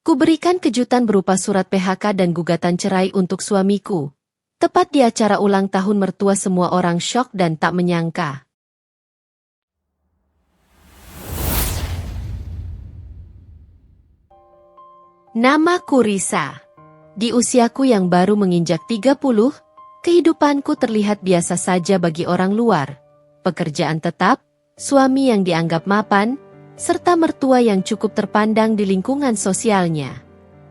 Kuberikan kejutan berupa surat PHK dan gugatan cerai untuk suamiku. Tepat di acara ulang tahun mertua, semua orang syok dan tak menyangka. Namaku Risa. Di usiaku yang baru menginjak 30, kehidupanku terlihat biasa saja bagi orang luar. Pekerjaan tetap, suami yang dianggap mapan, serta mertua yang cukup terpandang di lingkungan sosialnya.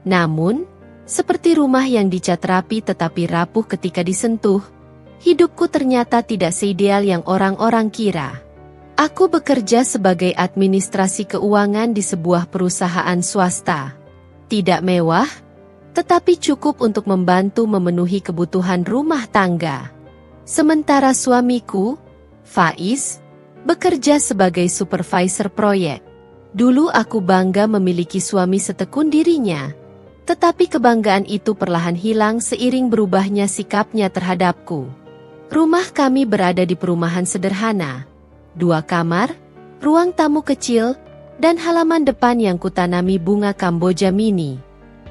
Namun, seperti rumah yang dicat rapi tetapi rapuh ketika disentuh, hidupku ternyata tidak seideal yang orang-orang kira. Aku bekerja sebagai administrasi keuangan di sebuah perusahaan swasta. Tidak mewah, tetapi cukup untuk membantu memenuhi kebutuhan rumah tangga. Sementara suamiku, Faiz, bekerja sebagai supervisor proyek. Dulu aku bangga memiliki suami setekun dirinya, tetapi kebanggaan itu perlahan hilang seiring berubahnya sikapnya terhadapku. Rumah kami berada di perumahan sederhana, 2 kamar, ruang tamu kecil, dan halaman depan yang kutanami bunga Kamboja mini.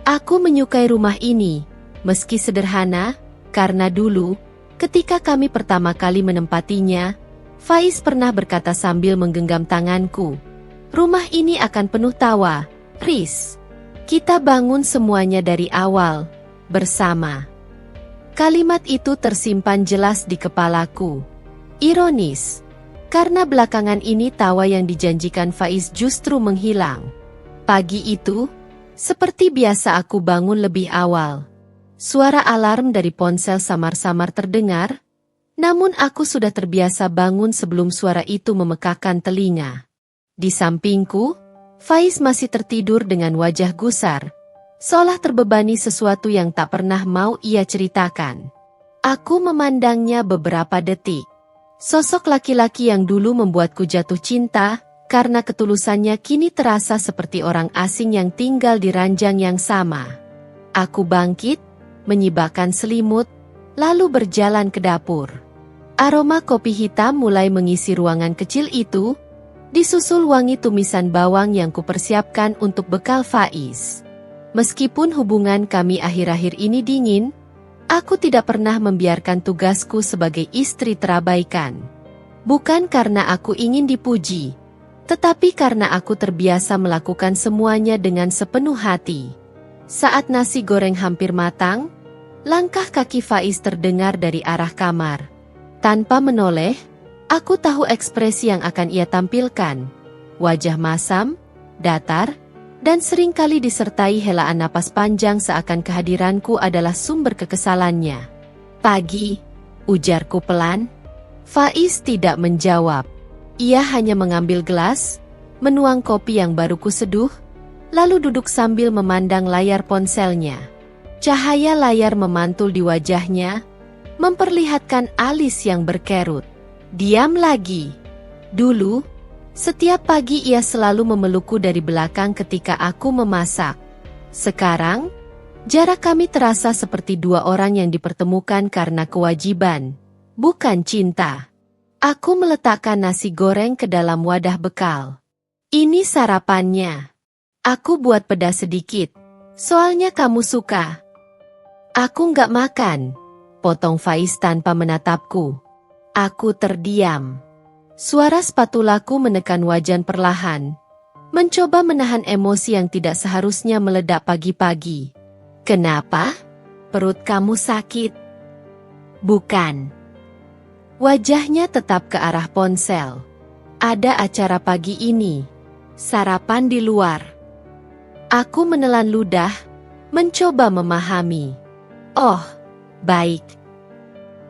Aku menyukai rumah ini, meski sederhana, karena dulu, ketika kami pertama kali menempatinya, Faiz pernah berkata sambil menggenggam tanganku, "Rumah ini akan penuh tawa, Riz. Kita bangun semuanya dari awal, bersama." Kalimat itu tersimpan jelas di kepalaku. Ironis, karena belakangan ini tawa yang dijanjikan Faiz justru menghilang. Pagi itu, seperti biasa aku bangun lebih awal. Suara alarm dari ponsel samar-samar terdengar, namun aku sudah terbiasa bangun sebelum suara itu memekakan telinga. Di sampingku, Faiz masih tertidur dengan wajah gusar, seolah terbebani sesuatu yang tak pernah mau ia ceritakan. Aku memandangnya beberapa detik. Sosok laki-laki yang dulu membuatku jatuh cinta, karena ketulusannya kini terasa seperti orang asing yang tinggal di ranjang yang sama. Aku bangkit, menyibakkan selimut, lalu berjalan ke dapur. Aroma kopi hitam mulai mengisi ruangan kecil itu, disusul wangi tumisan bawang yang kupersiapkan untuk bekal Faiz. Meskipun hubungan kami akhir-akhir ini dingin, aku tidak pernah membiarkan tugasku sebagai istri terabaikan. Bukan karena aku ingin dipuji, tetapi karena aku terbiasa melakukan semuanya dengan sepenuh hati. Saat nasi goreng hampir matang, langkah kaki Faiz terdengar dari arah kamar. Tanpa menoleh, aku tahu ekspresi yang akan ia tampilkan. Wajah masam, datar, dan seringkali disertai helaan napas panjang seakan kehadiranku adalah sumber kekesalannya. "Pagi," ujarku pelan. Faiz tidak menjawab. Ia hanya mengambil gelas, menuang kopi yang baru kuseduh, lalu duduk sambil memandang layar ponselnya. Cahaya layar memantul di wajahnya, memperlihatkan alis yang berkerut. Diam lagi. Dulu, setiap pagi ia selalu memelukku dari belakang ketika aku memasak. Sekarang, jarak kami terasa seperti 2 orang yang dipertemukan karena kewajiban, bukan cinta. Aku meletakkan nasi goreng ke dalam wadah bekal. "Ini sarapannya. Aku buat pedas sedikit, soalnya kamu suka." "Aku nggak makan," potong Faiz tanpa menatapku. Aku terdiam. Suara spatulaku menekan wajan perlahan, mencoba menahan emosi yang tidak seharusnya meledak pagi-pagi. "Kenapa? Perut kamu sakit?" "Bukan." Wajahnya tetap ke arah ponsel. "Ada acara pagi ini. Sarapan di luar." Aku menelan ludah, mencoba memahami. "Oh, baik."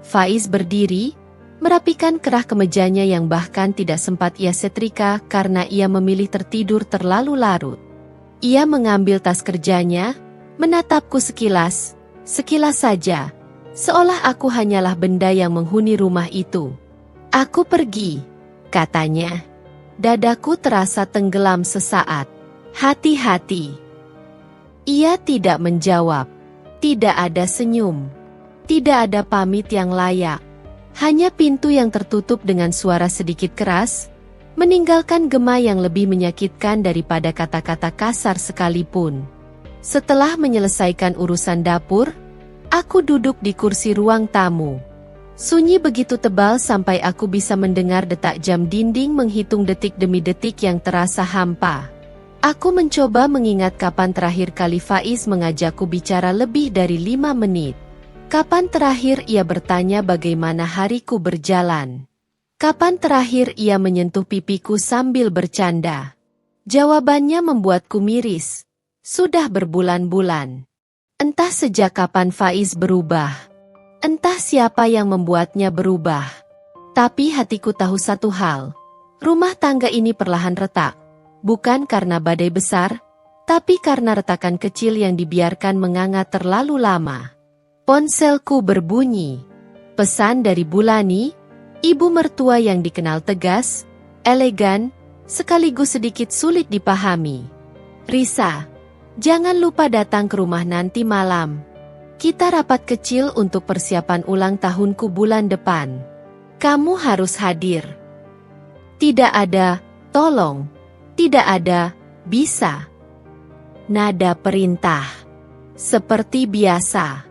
Faiz berdiri, merapikan kerah kemejanya yang bahkan tidak sempat ia setrika karena ia memilih tertidur terlalu larut. Ia mengambil tas kerjanya, menatapku sekilas saja, seolah aku hanyalah benda yang menghuni rumah itu. "Aku pergi," katanya. Dadaku terasa tenggelam sesaat. "Hati-hati." Ia tidak menjawab. Tidak ada senyum. Tidak ada pamit yang layak. Hanya pintu yang tertutup dengan suara sedikit keras, meninggalkan gema yang lebih menyakitkan daripada kata-kata kasar sekalipun. Setelah menyelesaikan urusan dapur, aku duduk di kursi ruang tamu. Sunyi begitu tebal sampai aku bisa mendengar detak jam dinding menghitung detik demi detik yang terasa hampa. Aku mencoba mengingat kapan terakhir kali Faiz mengajakku bicara lebih dari 5 menit. Kapan terakhir ia bertanya bagaimana hariku berjalan? Kapan terakhir ia menyentuh pipiku sambil bercanda? Jawabannya membuatku miris. Sudah berbulan-bulan. Entah sejak kapan Faiz berubah. Entah siapa yang membuatnya berubah. Tapi hatiku tahu satu hal. Rumah tangga ini perlahan retak. Bukan karena badai besar, tapi karena retakan kecil yang dibiarkan menganga terlalu lama. Ponselku berbunyi. Pesan dari Bulani, ibu mertua yang dikenal tegas, elegan, sekaligus sedikit sulit dipahami. Risa, jangan lupa datang ke rumah nanti malam. Kita rapat kecil untuk persiapan ulang tahunku bulan depan. Kamu harus hadir. Tidak ada, tolong. Tidak ada, bisa. Nada perintah. Seperti biasa.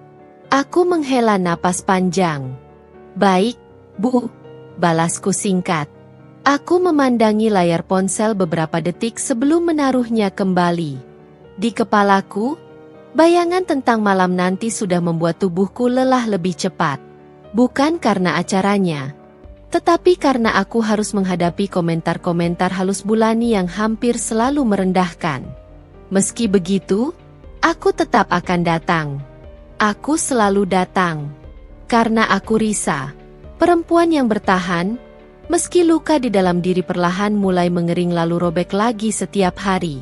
Aku menghela napas panjang. Baik, Bu, balasku singkat. Aku memandangi layar ponsel beberapa detik sebelum menaruhnya kembali. Di kepalaku, bayangan tentang malam nanti sudah membuat tubuhku lelah lebih cepat. Bukan karena acaranya, tetapi karena aku harus menghadapi komentar-komentar halus Bulani yang hampir selalu merendahkan. Meski begitu, aku tetap akan datang. Aku selalu datang. Karena aku Risa, perempuan yang bertahan, meski luka di dalam diri perlahan mulai mengering lalu robek lagi setiap hari.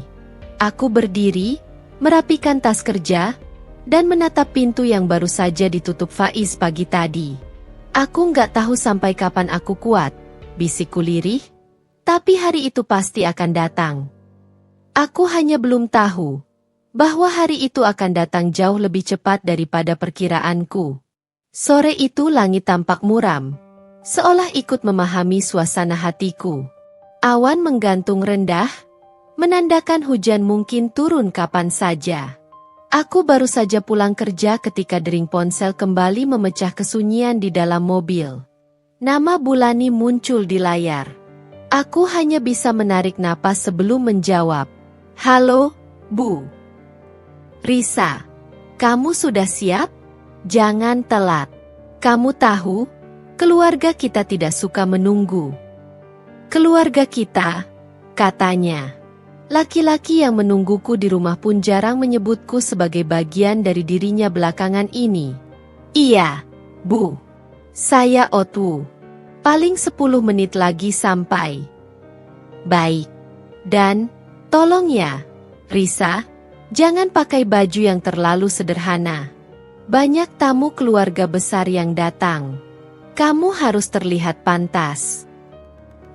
Aku berdiri, merapikan tas kerja, dan menatap pintu yang baru saja ditutup Faiz pagi tadi. Aku nggak tahu sampai kapan aku kuat, bisikku lirih, tapi hari itu pasti akan datang. Aku hanya belum tahu bahwa hari itu akan datang jauh lebih cepat daripada perkiraanku. Sore itu langit tampak muram, seolah ikut memahami suasana hatiku. Awan menggantung rendah, menandakan hujan mungkin turun kapan saja. Aku baru saja pulang kerja ketika dering ponsel kembali memecah kesunyian di dalam mobil. Nama Bulani muncul di layar. Aku hanya bisa menarik napas sebelum menjawab. Halo, Bu. Risa, kamu sudah siap? Jangan telat. Kamu tahu, keluarga kita tidak suka menunggu. Keluarga kita, katanya. Laki-laki yang menungguku di rumah pun jarang menyebutku sebagai bagian dari dirinya belakangan ini. Iya, Bu. Saya Otwu. Paling 10 menit lagi sampai. Baik. Dan, tolong ya, Risa, jangan pakai baju yang terlalu sederhana. Banyak tamu keluarga besar yang datang. Kamu harus terlihat pantas.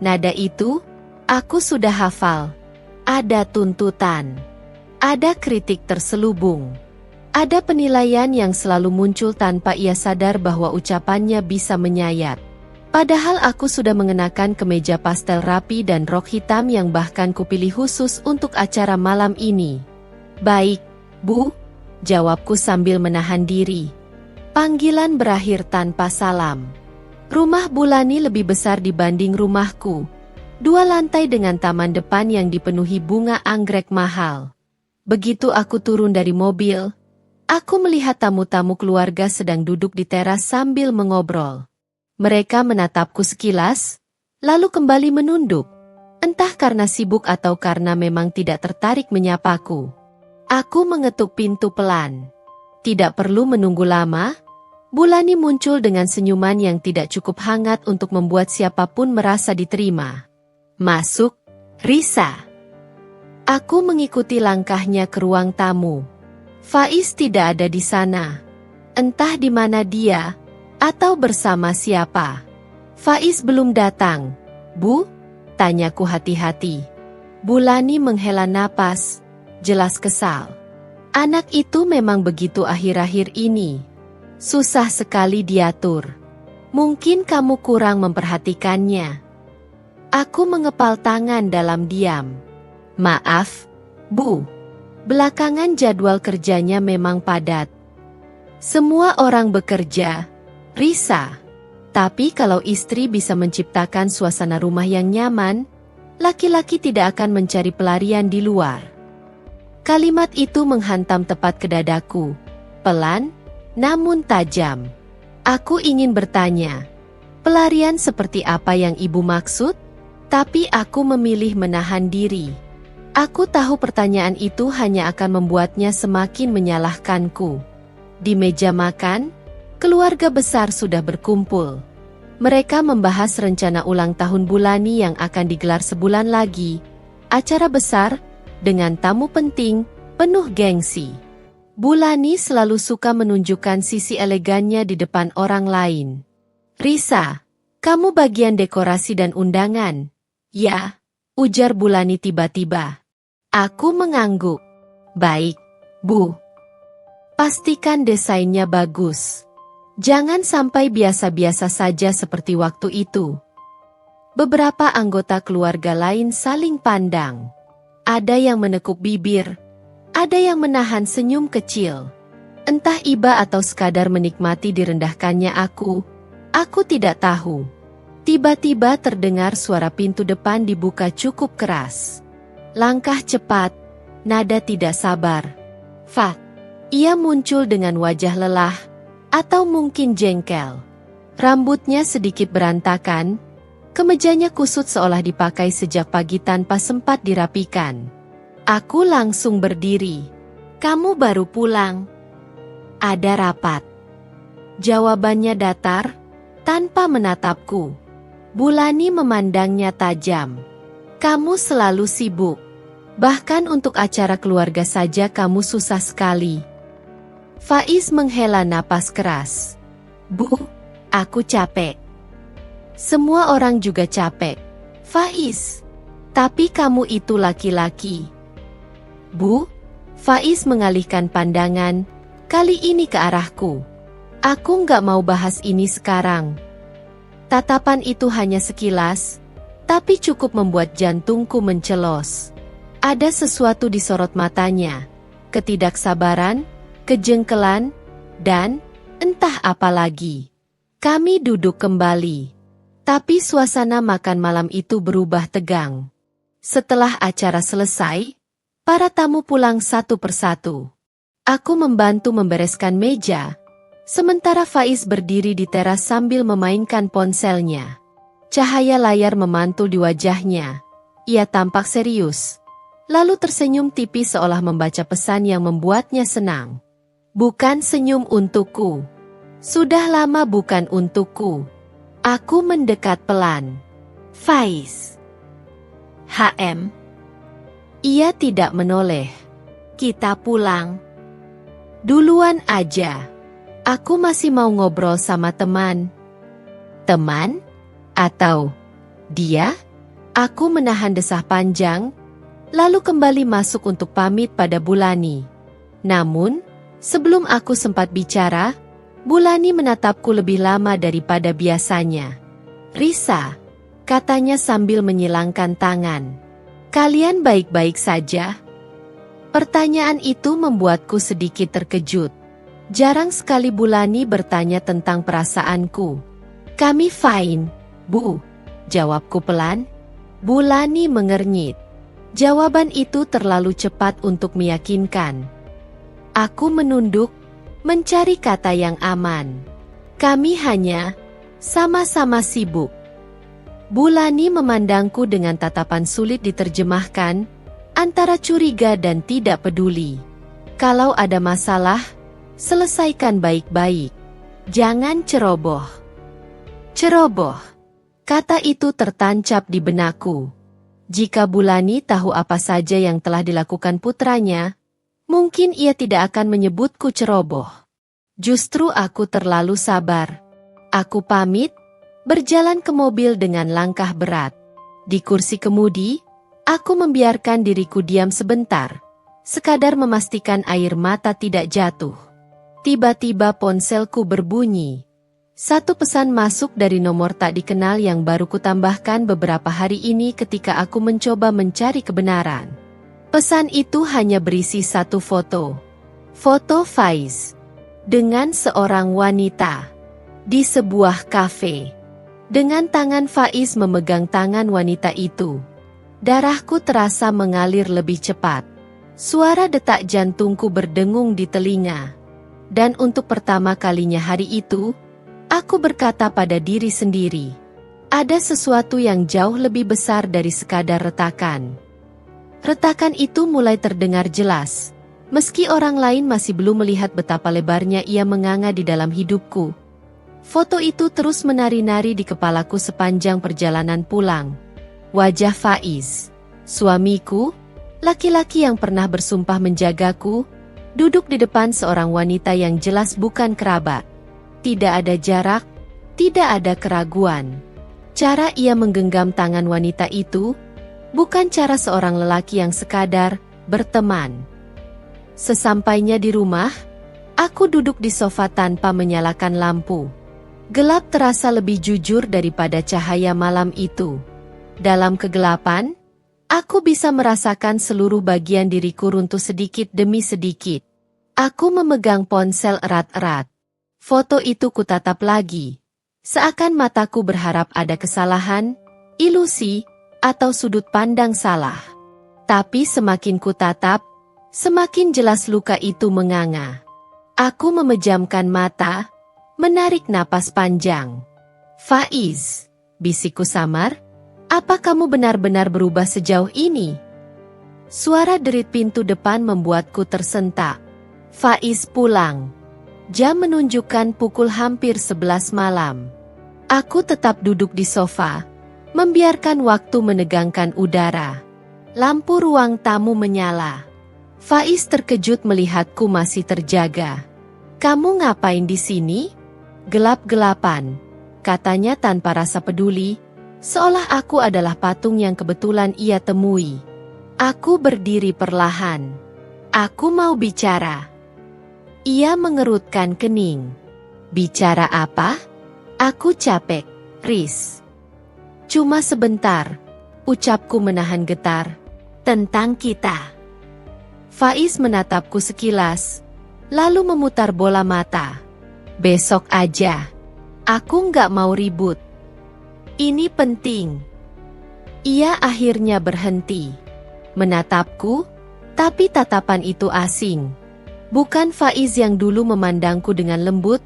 Nada itu, aku sudah hafal. Ada tuntutan. Ada kritik terselubung. Ada penilaian yang selalu muncul tanpa ia sadar bahwa ucapannya bisa menyayat. Padahal aku sudah mengenakan kemeja pastel rapi dan rok hitam yang bahkan kupilih khusus untuk acara malam ini. Baik, Bu, jawabku sambil menahan diri. Panggilan berakhir tanpa salam. Rumah Bulani lebih besar dibanding rumahku. 2 lantai dengan taman depan yang dipenuhi bunga anggrek mahal. Begitu aku turun dari mobil, aku melihat tamu-tamu keluarga sedang duduk di teras sambil mengobrol. Mereka menatapku sekilas, lalu kembali menunduk. Entah karena sibuk atau karena memang tidak tertarik menyapaku. Aku mengetuk pintu pelan. Tidak perlu menunggu lama, Bulani muncul dengan senyuman yang tidak cukup hangat untuk membuat siapapun merasa diterima. Masuk, Risa. Aku mengikuti langkahnya ke ruang tamu. Faiz tidak ada di sana. Entah di mana dia, atau bersama siapa. Faiz belum datang, Bu? Tanyaku hati-hati. Bulani menghela napas, jelas kesal. Anak itu memang begitu akhir-akhir ini. Susah sekali diatur. Mungkin kamu kurang memperhatikannya. Aku mengepal tangan dalam diam. Maaf, Bu. Belakangan jadwal kerjanya memang padat. Semua orang bekerja, Risa. Tapi kalau istri bisa menciptakan suasana rumah yang nyaman, laki-laki tidak akan mencari pelarian di luar. Kalimat itu menghantam tepat ke dadaku. Pelan, namun tajam. Aku ingin bertanya, pelarian seperti apa yang ibu maksud? Tapi aku memilih menahan diri. Aku tahu pertanyaan itu hanya akan membuatnya semakin menyalahkanku. Di meja makan, keluarga besar sudah berkumpul. Mereka membahas rencana ulang tahun Bulani yang akan digelar sebulan lagi. Acara besar, dengan tamu penting, penuh gengsi. Bulani selalu suka menunjukkan sisi elegannya di depan orang lain. Risa, kamu bagian dekorasi dan undangan. Ya, ujar Bulani tiba-tiba. Aku mengangguk. Baik, Bu. Pastikan desainnya bagus. Jangan sampai biasa-biasa saja seperti waktu itu. Beberapa anggota keluarga lain saling pandang. Ada yang menekuk bibir, ada yang menahan senyum kecil. Entah iba atau sekadar menikmati direndahkannya aku tidak tahu. Tiba-tiba terdengar suara pintu depan dibuka cukup keras. Langkah cepat, nada tidak sabar. Fat. Ia muncul dengan wajah lelah, atau mungkin jengkel. Rambutnya sedikit berantakan, kemejanya kusut seolah dipakai sejak pagi tanpa sempat dirapikan. Aku langsung berdiri. Kamu baru pulang? Ada rapat. Jawabannya datar, tanpa menatapku. Bulani memandangnya tajam. Kamu selalu sibuk. Bahkan untuk acara keluarga saja kamu susah sekali. Faiz menghela napas keras. Bu, aku capek. Semua orang juga capek. Faiz, tapi kamu itu laki-laki. Bu, Faiz mengalihkan pandangan, kali ini ke arahku. Aku nggak mau bahas ini sekarang. Tatapan itu hanya sekilas, tapi cukup membuat jantungku mencelos. Ada sesuatu di sorot matanya, ketidaksabaran, kejengkelan, dan entah apa lagi. Kami duduk kembali, tapi suasana makan malam itu berubah tegang. Setelah acara selesai, para tamu pulang satu persatu. Aku membantu membereskan meja, sementara Faiz berdiri di teras sambil memainkan ponselnya. Cahaya layar memantul di wajahnya. Ia tampak serius. Lalu tersenyum tipis seolah membaca pesan yang membuatnya senang. Bukan senyum untukku. Sudah lama bukan untukku. Aku mendekat pelan. Faiz. HM. Ia tidak menoleh. Kita pulang. Duluan aja. Aku masih mau ngobrol sama teman. Teman? Atau dia? Aku menahan desah panjang, lalu kembali masuk untuk pamit pada Bulani. Namun, sebelum aku sempat bicara, Bulani menatapku lebih lama daripada biasanya. Risa, katanya sambil menyilangkan tangan. Kalian baik-baik saja? Pertanyaan itu membuatku sedikit terkejut. Jarang sekali Bulani bertanya tentang perasaanku. Kami fine, Bu, jawabku pelan. Bulani mengernyit. Jawaban itu terlalu cepat untuk meyakinkan. Aku menunduk, mencari kata yang aman. Kami hanya sama-sama sibuk. Bulani memandangku dengan tatapan sulit diterjemahkan, antara curiga dan tidak peduli. Kalau ada masalah, selesaikan baik-baik. Jangan ceroboh. Ceroboh. Kata itu tertancap di benakku. Jika Bulani tahu apa saja yang telah dilakukan putranya, mungkin ia tidak akan menyebutku ceroboh. Justru aku terlalu sabar. Aku pamit, berjalan ke mobil dengan langkah berat. Di kursi kemudi, aku membiarkan diriku diam sebentar, sekadar memastikan air mata tidak jatuh. Tiba-tiba ponselku berbunyi. Satu pesan masuk dari nomor tak dikenal yang baru kutambahkan beberapa hari ini ketika aku mencoba mencari kebenaran. Pesan itu hanya berisi satu foto. Foto Faiz dengan seorang wanita di sebuah kafe. Dengan tangan Faiz memegang tangan wanita itu, darahku terasa mengalir lebih cepat. Suara detak jantungku berdengung di telinga. Dan untuk pertama kalinya hari itu, aku berkata pada diri sendiri, ada sesuatu yang jauh lebih besar dari sekadar retakan. Retakan itu mulai terdengar jelas. Meski orang lain masih belum melihat betapa lebarnya ia menganga di dalam hidupku. Foto itu terus menari-nari di kepalaku sepanjang perjalanan pulang. Wajah Faiz, suamiku, laki-laki yang pernah bersumpah menjagaku, duduk di depan seorang wanita yang jelas bukan kerabat. Tidak ada jarak, tidak ada keraguan. Cara ia menggenggam tangan wanita itu, bukan cara seorang lelaki yang sekadar berteman. Sesampainya di rumah, aku duduk di sofa tanpa menyalakan lampu. Gelap terasa lebih jujur daripada cahaya malam itu. Dalam kegelapan, aku bisa merasakan seluruh bagian diriku runtuh sedikit demi sedikit. Aku memegang ponsel erat-erat. Foto itu kutatap lagi. Seakan mataku berharap ada kesalahan, ilusi, atau sudut pandang salah. Tapi semakin kutatap, semakin jelas luka itu menganga. Aku memejamkan mata, menarik napas panjang. Faiz, bisikku samar, apa kamu benar-benar berubah sejauh ini? Suara derit pintu depan membuatku tersentak. Faiz pulang. Jam menunjukkan pukul hampir 11 malam. Aku tetap duduk di sofa, membiarkan waktu menegangkan udara. Lampu ruang tamu menyala. Faiz terkejut melihatku masih terjaga. Kamu ngapain di sini? Gelap-gelapan, katanya tanpa rasa peduli, seolah aku adalah patung yang kebetulan ia temui. Aku berdiri perlahan. Aku mau bicara. Ia mengerutkan kening. Bicara apa? Aku capek, Riz. Cuma sebentar, ucapku menahan getar. Tentang kita. Faiz menatapku sekilas, lalu memutar bola mata. Besok aja. Aku nggak mau ribut. Ini penting. Ia akhirnya berhenti. Menatapku, tapi tatapan itu asing. Bukan Faiz yang dulu memandangku dengan lembut,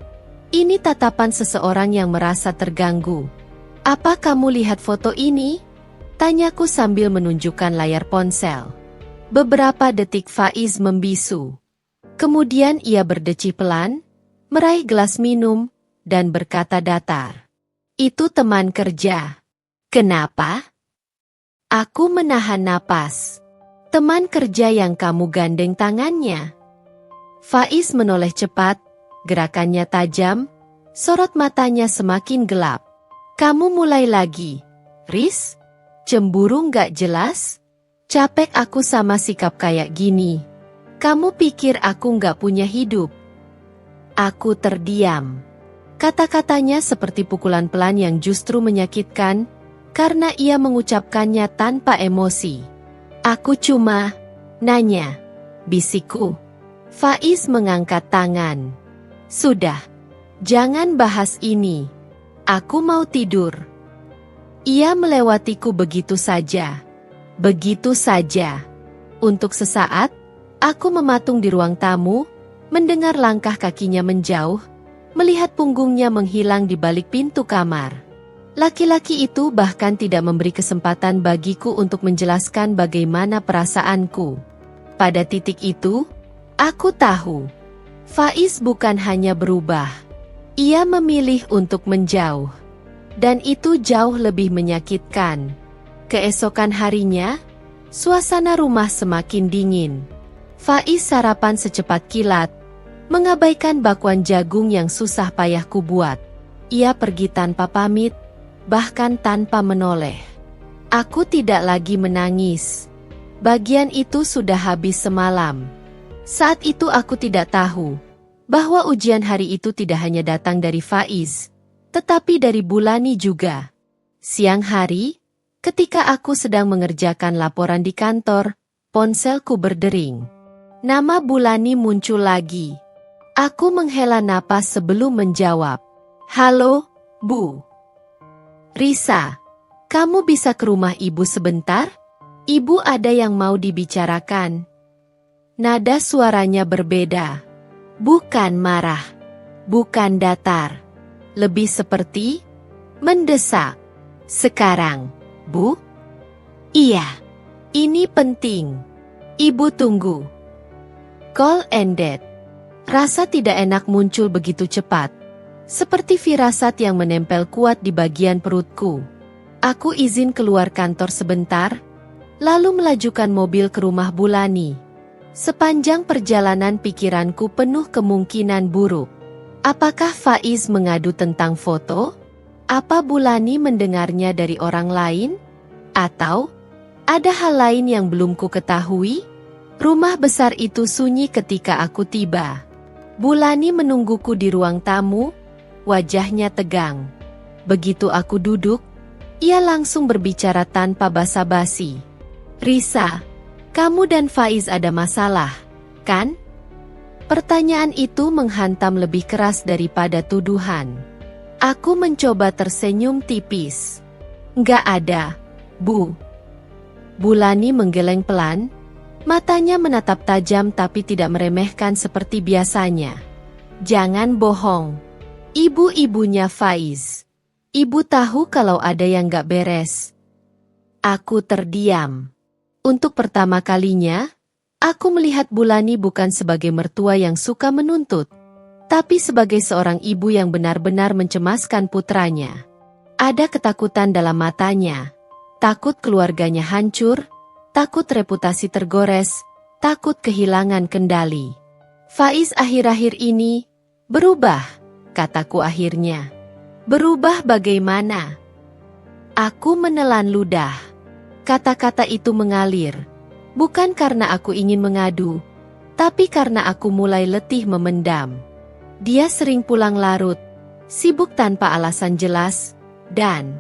ini tatapan seseorang yang merasa terganggu. Apa kamu lihat foto ini? Tanyaku sambil menunjukkan layar ponsel. Beberapa detik Faiz membisu. Kemudian ia berdecih pelan, meraih gelas minum, dan berkata datar. Itu teman kerja. Kenapa? Aku menahan napas. Teman kerja yang kamu gandeng tangannya. Faiz menoleh cepat, gerakannya tajam, sorot matanya semakin gelap. Kamu mulai lagi, Riz? Cemburu nggak jelas? Capek aku sama sikap kayak gini. Kamu pikir aku nggak punya hidup? Aku terdiam. Kata-katanya seperti pukulan pelan yang justru menyakitkan, karena ia mengucapkannya tanpa emosi. Aku cuma nanya, bisikku. Faiz mengangkat tangan. Sudah, jangan bahas ini. Aku mau tidur. Ia melewatiku begitu saja. Begitu saja. Untuk sesaat, aku mematung di ruang tamu, mendengar langkah kakinya menjauh, melihat punggungnya menghilang di balik pintu kamar. Laki-laki itu bahkan tidak memberi kesempatan bagiku untuk menjelaskan bagaimana perasaanku. Pada titik itu, aku tahu, Faiz bukan hanya berubah. Ia memilih untuk menjauh. Dan itu jauh lebih menyakitkan. Keesokan harinya, suasana rumah semakin dingin. Faiz sarapan secepat kilat, mengabaikan bakwan jagung yang susah payah kubuat. Ia pergi tanpa pamit, bahkan tanpa menoleh. Aku tidak lagi menangis. Bagian itu sudah habis semalam. Saat itu aku tidak tahu bahwa ujian hari itu tidak hanya datang dari Faiz, tetapi dari Bulani juga. Siang hari, ketika aku sedang mengerjakan laporan di kantor, Ponselku berdering. Nama Bulani muncul lagi. Aku menghela napas sebelum menjawab. Halo, Bu. Risa, kamu bisa ke rumah ibu sebentar? Ibu ada yang mau dibicarakan. Nada suaranya berbeda. Bukan marah. Bukan datar. Lebih seperti mendesak. Sekarang, Bu? Iya. Ini penting. Ibu tunggu. Call ended. Rasa tidak enak muncul begitu cepat. Seperti firasat yang menempel kuat di bagian perutku. Aku izin keluar kantor sebentar, lalu melajukan mobil ke rumah Bulani. Sepanjang perjalanan pikiranku penuh kemungkinan buruk. Apakah Faiz mengadu tentang foto? Apa Bulani mendengarnya dari orang lain? Atau ada hal lain yang belum ku ketahui? Rumah besar itu sunyi ketika aku tiba. Bulani menungguku di ruang tamu, wajahnya tegang. Begitu aku duduk, ia langsung berbicara tanpa basa-basi. Risa, kamu dan Faiz ada masalah, kan? Pertanyaan itu menghantam lebih keras daripada tuduhan. Aku mencoba tersenyum tipis. Nggak ada, Bu. Bulani menggeleng pelan, matanya menatap tajam tapi tidak meremehkan seperti biasanya. Jangan bohong. Ibu-ibunya Faiz. Ibu tahu kalau ada yang nggak beres. Aku terdiam. Untuk pertama kalinya, aku melihat Bulani bukan sebagai mertua yang suka menuntut, tapi sebagai seorang ibu yang benar-benar mencemaskan putranya. Ada ketakutan dalam matanya, takut keluarganya hancur, takut reputasi tergores, takut kehilangan kendali. Faiz akhir-akhir ini berubah, kataku akhirnya. Berubah bagaimana? Aku menelan ludah. Kata-kata itu mengalir, bukan karena aku ingin mengadu, tapi karena aku mulai letih memendam. Dia sering pulang larut, sibuk tanpa alasan jelas, dan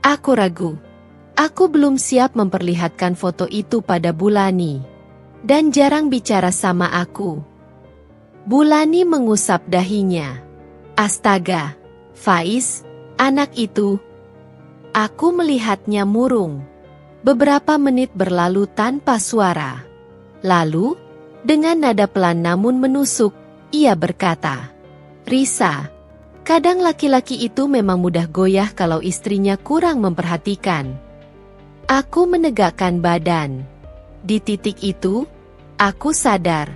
aku ragu. Aku belum siap memperlihatkan foto itu pada Bulani, dan jarang bicara sama aku. Bulani mengusap dahinya. Astaga, Faiz, anak itu. Aku melihatnya murung. Beberapa menit berlalu tanpa suara. Lalu, dengan nada pelan namun menusuk, ia berkata, Risa, kadang laki-laki itu memang mudah goyah kalau istrinya kurang memperhatikan. Aku menegakkan badan. Di titik itu, aku sadar.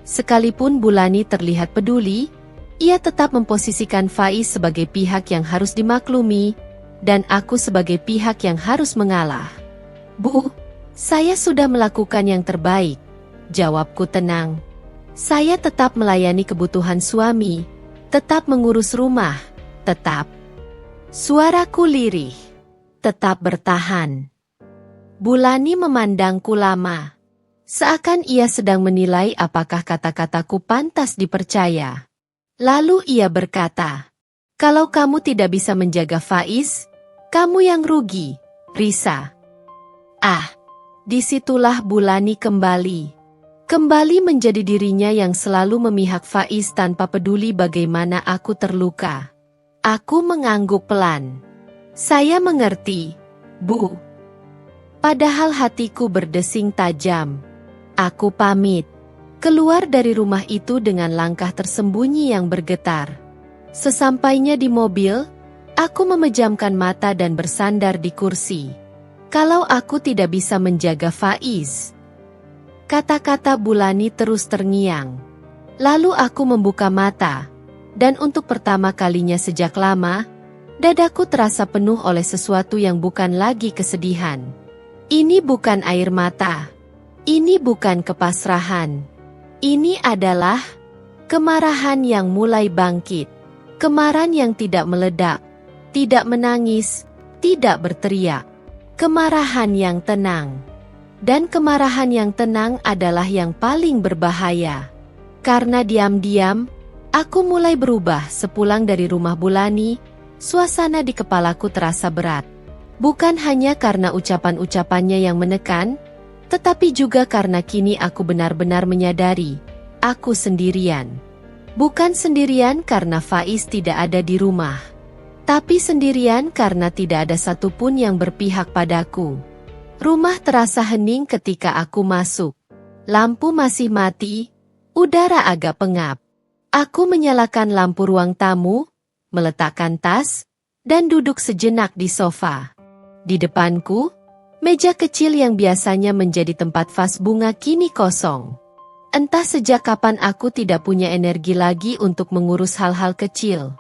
Sekalipun Bulani terlihat peduli, ia tetap memposisikan Faiz sebagai pihak yang harus dimaklumi, dan aku sebagai pihak yang harus mengalah. Bu, saya sudah melakukan yang terbaik, jawabku tenang. Saya tetap melayani kebutuhan suami, tetap mengurus rumah, tetap. Suaraku lirih, tetap bertahan. Bulani memandangku lama, seakan ia sedang menilai apakah kata-kataku pantas dipercaya. Lalu ia berkata, kalau kamu tidak bisa menjaga Faiz, kamu yang rugi, Risa. Disitulah Bulani kembali. Kembali menjadi dirinya yang selalu memihak Faiz tanpa peduli bagaimana aku terluka. Aku mengangguk pelan. Saya mengerti, Bu. Padahal hatiku berdesing tajam. Aku pamit. Keluar dari rumah itu dengan langkah tersembunyi yang bergetar. Sesampainya di mobil, aku memejamkan mata dan bersandar di kursi. Kalau aku tidak bisa menjaga Faiz. Kata-kata Bulani terus terngiang. Lalu aku membuka mata, dan untuk pertama kalinya sejak lama, dadaku terasa penuh oleh sesuatu yang bukan lagi kesedihan. Ini bukan air mata. Ini bukan kepasrahan. Ini adalah kemarahan yang mulai bangkit. Kemarahan yang tidak meledak, tidak menangis, tidak berteriak. Kemarahan yang tenang. Dan kemarahan yang tenang adalah yang paling berbahaya. Karena diam-diam, aku mulai berubah sepulang dari rumah Bulani, suasana di kepalaku terasa berat. Bukan hanya karena ucapan-ucapannya yang menekan, Tetapi juga karena kini aku benar-benar menyadari, aku sendirian. Bukan sendirian karena Faiz tidak ada di rumah, tapi sendirian karena tidak ada satupun yang berpihak padaku. Rumah terasa hening ketika aku masuk. Lampu masih mati, udara agak pengap. Aku menyalakan lampu ruang tamu, meletakkan tas, dan duduk sejenak di sofa. Di depanku, meja kecil yang biasanya menjadi tempat vas bunga kini kosong. Entah sejak kapan aku tidak punya energi lagi untuk mengurus hal-hal kecil.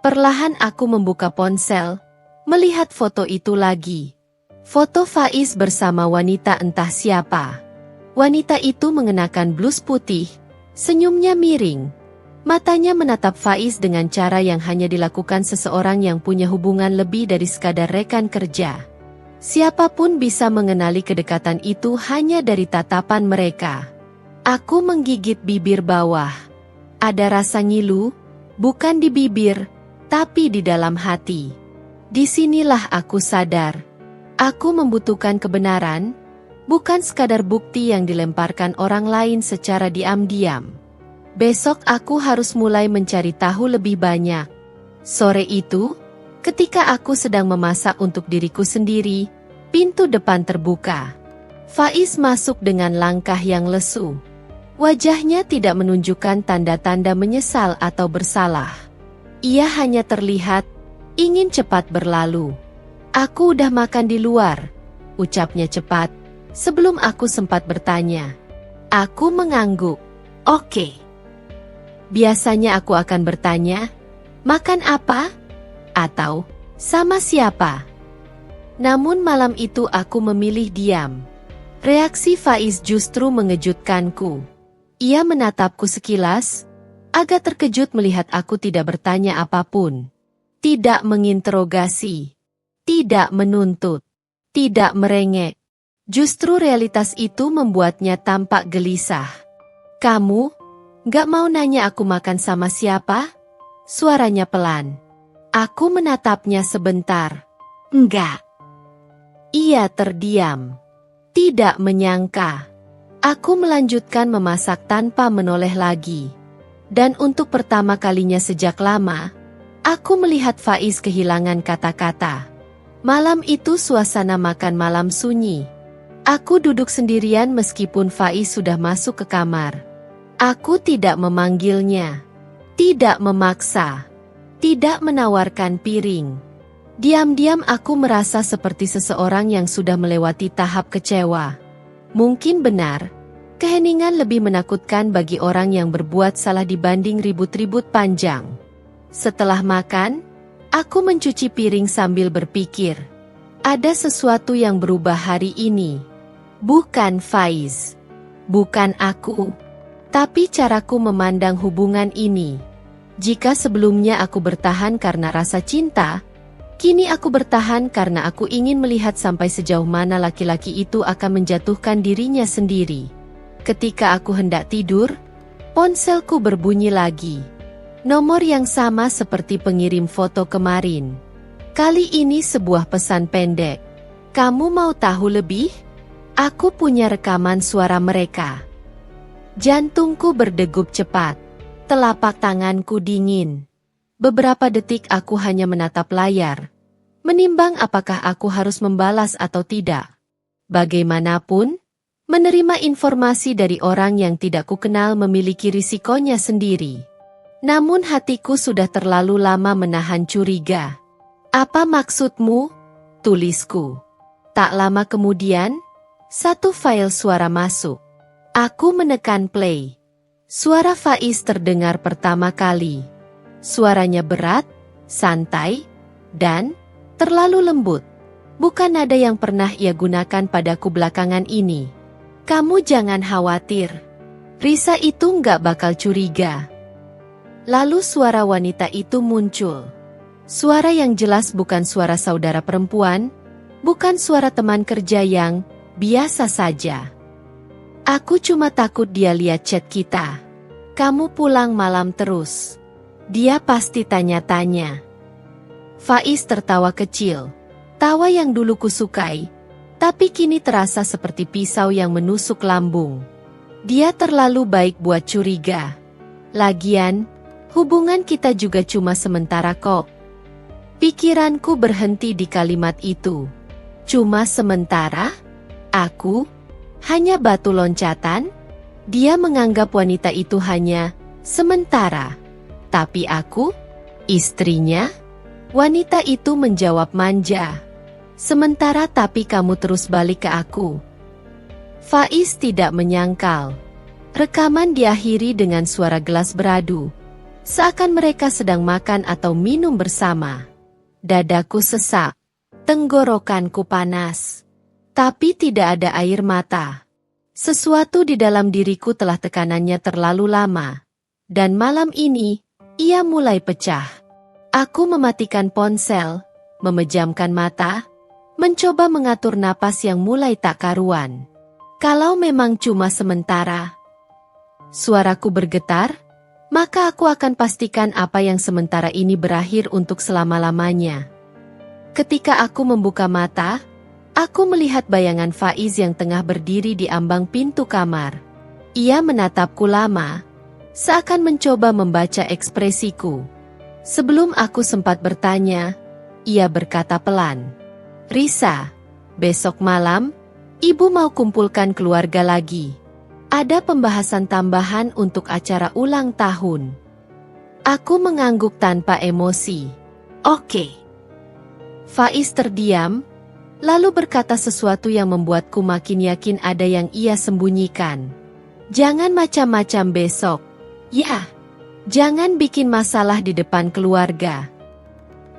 Perlahan aku membuka ponsel, melihat foto itu lagi. Foto Faiz bersama wanita entah siapa. Wanita itu mengenakan blus putih, senyumnya miring. Matanya menatap Faiz dengan cara yang hanya dilakukan seseorang yang punya hubungan lebih dari sekadar rekan kerja. Siapapun bisa mengenali kedekatan itu hanya dari tatapan mereka. Aku menggigit bibir bawah. Ada rasa ngilu, bukan di bibir, tapi di dalam hati. Disinilah aku sadar. Aku membutuhkan kebenaran, bukan sekadar bukti yang dilemparkan orang lain secara diam-diam. Besok aku harus mulai mencari tahu lebih banyak. Sore itu, ketika aku sedang memasak untuk diriku sendiri, pintu depan terbuka. Faiz masuk dengan langkah yang lesu. Wajahnya tidak menunjukkan tanda-tanda menyesal atau bersalah. Ia hanya terlihat ingin cepat berlalu. Aku udah makan di luar, ucapnya cepat, sebelum aku sempat bertanya. Aku mengangguk. Oke. Biasanya aku akan bertanya, makan apa? Atau, sama siapa? Namun malam itu aku memilih diam. Reaksi Faiz justru mengejutkanku. Ia menatapku sekilas, agak terkejut melihat aku tidak bertanya apapun. Tidak menginterogasi. Tidak menuntut. Tidak merengek. Justru realitas itu membuatnya tampak gelisah. Kamu? Gak mau nanya aku makan sama siapa? Suaranya pelan. Aku menatapnya sebentar. Enggak. Ia terdiam. Tidak menyangka. Aku melanjutkan memasak tanpa menoleh lagi. Dan untuk pertama kalinya sejak lama, aku melihat Faiz kehilangan kata-kata. Malam itu suasana makan malam sunyi. Aku duduk sendirian meskipun Faiz sudah masuk ke kamar. Aku tidak memanggilnya, tidak memaksa, tidak menawarkan piring. Diam-diam aku merasa seperti seseorang yang sudah melewati tahap kecewa. Mungkin benar, keheningan lebih menakutkan bagi orang yang berbuat salah dibanding ribut-ribut panjang. Setelah makan, aku mencuci piring sambil berpikir, ada sesuatu yang berubah hari ini. Bukan Faiz, bukan aku. Tapi caraku memandang hubungan ini. Jika sebelumnya aku bertahan karena rasa cinta, kini aku bertahan karena aku ingin melihat sampai sejauh mana laki-laki itu akan menjatuhkan dirinya sendiri. Ketika aku hendak tidur, ponselku berbunyi lagi. Nomor yang sama seperti pengirim foto kemarin. Kali ini sebuah pesan pendek. Kamu mau tahu lebih? Aku punya rekaman suara mereka. Jantungku berdegup cepat. Telapak tanganku dingin. Beberapa detik aku hanya menatap layar. Menimbang apakah aku harus membalas atau tidak. Bagaimanapun, menerima informasi dari orang yang tidak kukenal memiliki risikonya sendiri. Namun hatiku sudah terlalu lama menahan curiga. Apa maksudmu? Tulisku. Tak lama kemudian, satu file suara masuk. Aku menekan play. Suara Faiz terdengar pertama kali. Suaranya berat, santai, dan terlalu lembut. Bukan nada yang pernah ia gunakan padaku belakangan ini. Kamu jangan khawatir. Risa itu nggak bakal curiga. Lalu suara wanita itu muncul. Suara yang jelas bukan suara saudara perempuan, bukan suara teman kerja yang biasa saja. Aku cuma takut dia lihat chat kita. Kamu pulang malam terus. Dia pasti tanya-tanya. Faiz tertawa kecil. Tawa yang dulu kusukai. Tapi kini terasa seperti pisau yang menusuk lambung. Dia terlalu baik buat curiga. Lagian, hubungan kita juga cuma sementara kok. Pikiranku berhenti di kalimat itu. Cuma sementara? Aku? Hanya batu loncatan? Dia menganggap wanita itu hanya sementara. Tapi aku? Istrinya? Wanita itu menjawab manja. Sementara tapi kamu terus balik ke aku. Faiz tidak menyangkal. Rekaman diakhiri dengan suara gelas beradu. Seakan mereka sedang makan atau minum bersama. Dadaku sesak. Tenggorokanku panas. Tapi tidak ada air mata. Sesuatu di dalam diriku telah tekanannya terlalu lama. Dan malam ini, ia mulai pecah. Aku mematikan ponsel, memejamkan mata, mencoba mengatur napas yang mulai tak karuan. Kalau memang cuma sementara, suaraku bergetar, maka aku akan pastikan apa yang sementara ini berakhir untuk selama-lamanya. Ketika aku membuka mata, aku melihat bayangan Faiz yang tengah berdiri di ambang pintu kamar. Ia menatapku lama, seakan mencoba membaca ekspresiku. Sebelum aku sempat bertanya, ia berkata pelan, "Risa, besok malam, ibu mau kumpulkan keluarga lagi. Ada pembahasan tambahan untuk acara ulang tahun." Aku mengangguk tanpa emosi. "Oke." Faiz terdiam, lalu berkata sesuatu yang membuatku makin yakin ada yang ia sembunyikan. "Jangan macam-macam besok. Ya, jangan bikin masalah di depan keluarga."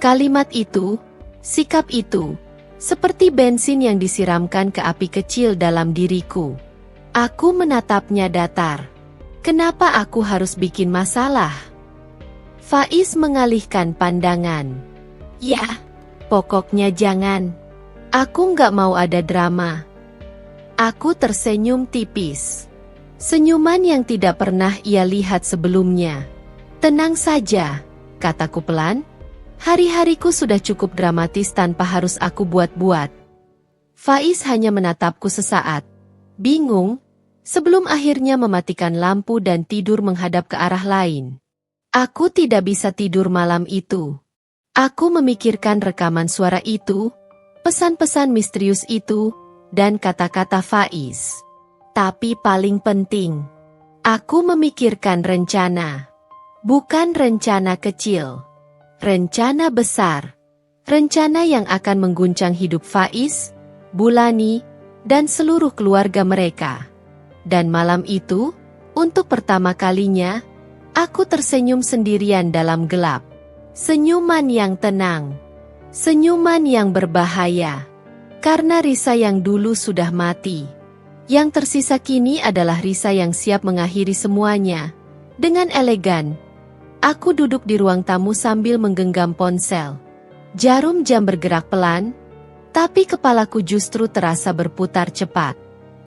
Kalimat itu, sikap itu, seperti bensin yang disiramkan ke api kecil dalam diriku. Aku menatapnya datar. Kenapa aku harus bikin masalah? Faiz mengalihkan pandangan. "Ya, pokoknya jangan. Aku nggak mau ada drama." Aku tersenyum tipis. Senyuman yang tidak pernah ia lihat sebelumnya. "Tenang saja," kataku pelan. "Hari-hariku sudah cukup dramatis tanpa harus aku buat-buat." Faiz hanya menatapku sesaat, bingung, sebelum akhirnya mematikan lampu dan tidur menghadap ke arah lain. Aku tidak bisa tidur malam itu. Aku memikirkan rekaman suara itu, pesan-pesan misterius itu, dan kata-kata Faiz. Tapi paling penting, aku memikirkan rencana. Bukan rencana kecil. Rencana besar. Rencana yang akan mengguncang hidup Faiz, Bulani, dan seluruh keluarga mereka. Dan malam itu, untuk pertama kalinya, aku tersenyum sendirian dalam gelap. Senyuman yang tenang. Senyuman yang berbahaya. Karena Risa yang dulu sudah mati. Yang tersisa kini adalah Risa yang siap mengakhiri semuanya. Dengan elegan, aku duduk di ruang tamu sambil menggenggam ponsel. Jarum jam bergerak pelan, tapi kepalaku justru terasa berputar cepat.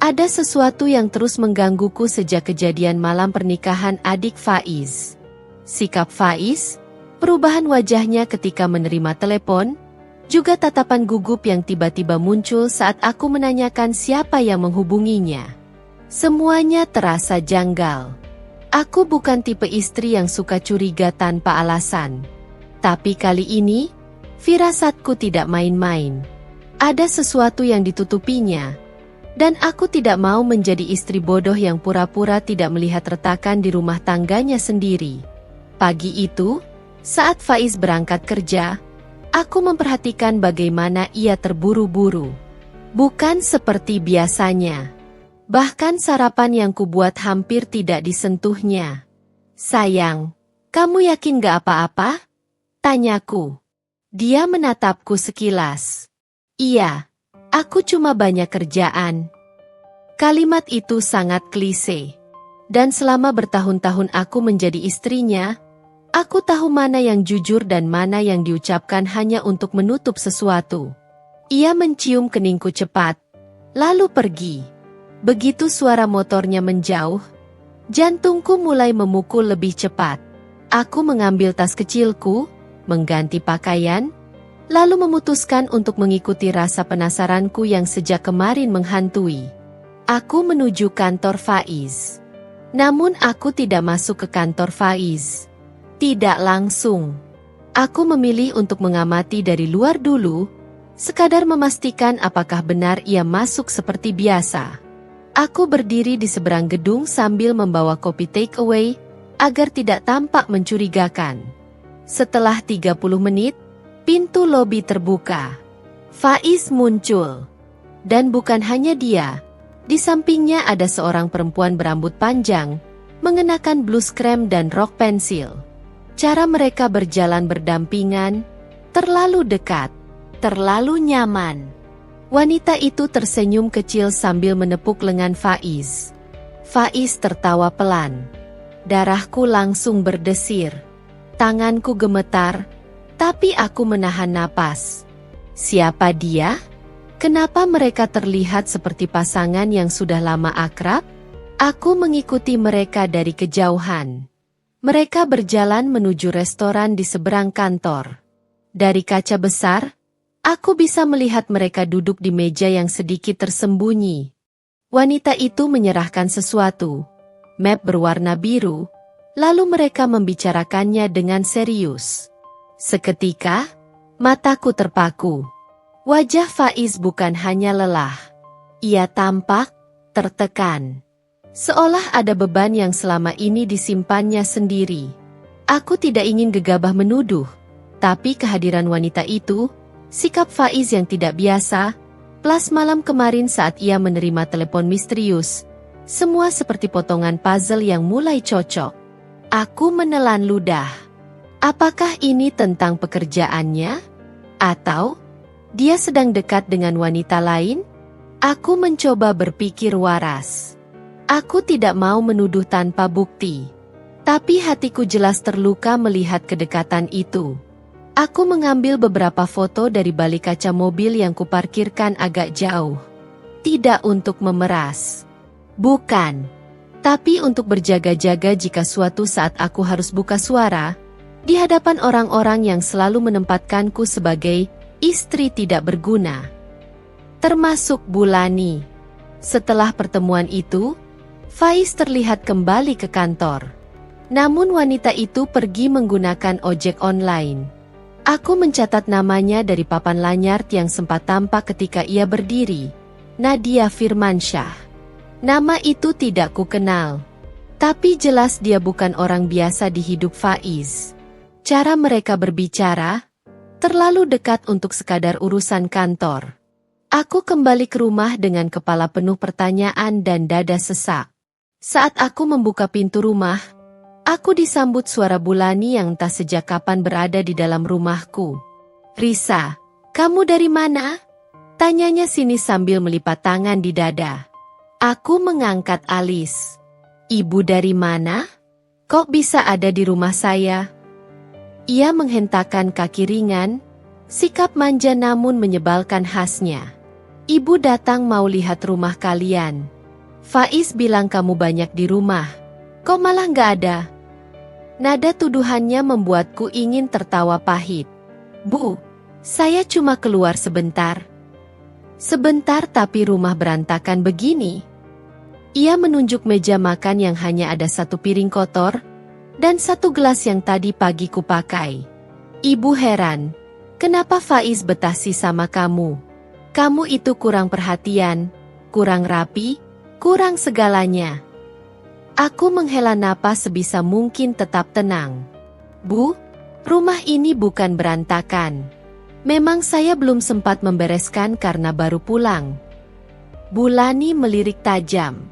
Ada sesuatu yang terus menggangguku sejak kejadian malam pernikahan adik Faiz. Sikap Faiz, perubahan wajahnya ketika menerima telepon, juga tatapan gugup yang tiba-tiba muncul saat aku menanyakan siapa yang menghubunginya. Semuanya terasa janggal. Aku bukan tipe istri yang suka curiga tanpa alasan. Tapi kali ini, firasatku tidak main-main. Ada sesuatu yang ditutupinya. Dan aku tidak mau menjadi istri bodoh yang pura-pura tidak melihat retakan di rumah tangganya sendiri. Pagi itu, saat Faiz berangkat kerja, aku memperhatikan bagaimana ia terburu-buru. Bukan seperti biasanya. Bahkan sarapan yang kubuat hampir tidak disentuhnya. "Sayang, kamu yakin gak apa-apa?" tanyaku. Dia menatapku sekilas. "Iya, aku cuma banyak kerjaan." Kalimat itu sangat klise. Dan selama bertahun-tahun aku menjadi istrinya, aku tahu mana yang jujur dan mana yang diucapkan hanya untuk menutup sesuatu. Ia mencium keningku cepat, lalu pergi. Begitu suara motornya menjauh, jantungku mulai memukul lebih cepat. Aku mengambil tas kecilku, mengganti pakaian, lalu memutuskan untuk mengikuti rasa penasaranku yang sejak kemarin menghantui. Aku menuju kantor Faiz. Namun aku tidak masuk ke kantor Faiz. Tidak langsung. Aku memilih untuk mengamati dari luar dulu, sekadar memastikan apakah benar ia masuk seperti biasa. Aku berdiri di seberang gedung sambil membawa kopi take away, agar tidak tampak mencurigakan. Setelah 30 menit, pintu lobi terbuka. Faiz muncul. Dan bukan hanya dia. Di sampingnya ada seorang perempuan berambut panjang, mengenakan blus krem dan rok pensil. Cara mereka berjalan berdampingan, terlalu dekat, terlalu nyaman. Wanita itu tersenyum kecil sambil menepuk lengan Faiz. Faiz tertawa pelan. Darahku langsung berdesir. Tanganku gemetar, tapi aku menahan napas. Siapa dia? Kenapa mereka terlihat seperti pasangan yang sudah lama akrab? Aku mengikuti mereka dari kejauhan. Mereka berjalan menuju restoran di seberang kantor. Dari kaca besar, aku bisa melihat mereka duduk di meja yang sedikit tersembunyi. Wanita itu menyerahkan sesuatu, map berwarna biru, lalu mereka membicarakannya dengan serius. Seketika, mataku terpaku. Wajah Faiz bukan hanya lelah. Ia tampak tertekan. Seolah ada beban yang selama ini disimpannya sendiri. Aku tidak ingin gegabah menuduh, tapi kehadiran wanita itu, sikap Faiz yang tidak biasa, plus malam kemarin saat ia menerima telepon misterius, semua seperti potongan puzzle yang mulai cocok. Aku menelan ludah. Apakah ini tentang pekerjaannya? Atau dia sedang dekat dengan wanita lain? Aku mencoba berpikir waras. Aku tidak mau menuduh tanpa bukti. Tapi hatiku jelas terluka melihat kedekatan itu. Aku mengambil beberapa foto dari balik kaca mobil yang kuparkirkan agak jauh. Tidak untuk memeras. Bukan. Tapi untuk berjaga-jaga jika suatu saat aku harus buka suara, di hadapan orang-orang yang selalu menempatkanku sebagai istri tidak berguna. Termasuk Bulani. Setelah pertemuan itu, Faiz terlihat kembali ke kantor. Namun wanita itu pergi menggunakan ojek online. Aku mencatat namanya dari papan lanyard yang sempat tampak ketika ia berdiri. Nadia Firmansyah. Nama itu tidak kukenal. Tapi jelas dia bukan orang biasa di hidup Faiz. Cara mereka berbicara terlalu dekat untuk sekadar urusan kantor. Aku kembali ke rumah dengan kepala penuh pertanyaan dan dada sesak. Saat aku membuka pintu rumah, aku disambut suara Bulani yang entah sejak kapan berada di dalam rumahku. "Risa, kamu dari mana?" Tanyanya sini sambil melipat tangan di dada. Aku mengangkat alis. "Ibu dari mana? Kok bisa ada di rumah saya?" Ia menghentakkan kaki ringan, sikap manja namun menyebalkan khasnya. "Ibu datang mau lihat rumah kalian. Faiz bilang kamu banyak di rumah. Kok malah nggak ada?" Nada tuduhannya membuatku ingin tertawa pahit. "Bu, saya cuma keluar sebentar." "Sebentar tapi rumah berantakan begini." Ia menunjuk meja makan yang hanya ada satu piring kotor, dan satu gelas yang tadi pagi kupakai. "Ibu heran, kenapa Faiz betah sih sama kamu? Kamu itu kurang perhatian, kurang rapi, kurang segalanya." Aku menghela napas sebisa mungkin tetap tenang. "Bu, rumah ini bukan berantakan. Memang saya belum sempat membereskan karena baru pulang." Bulani melirik tajam.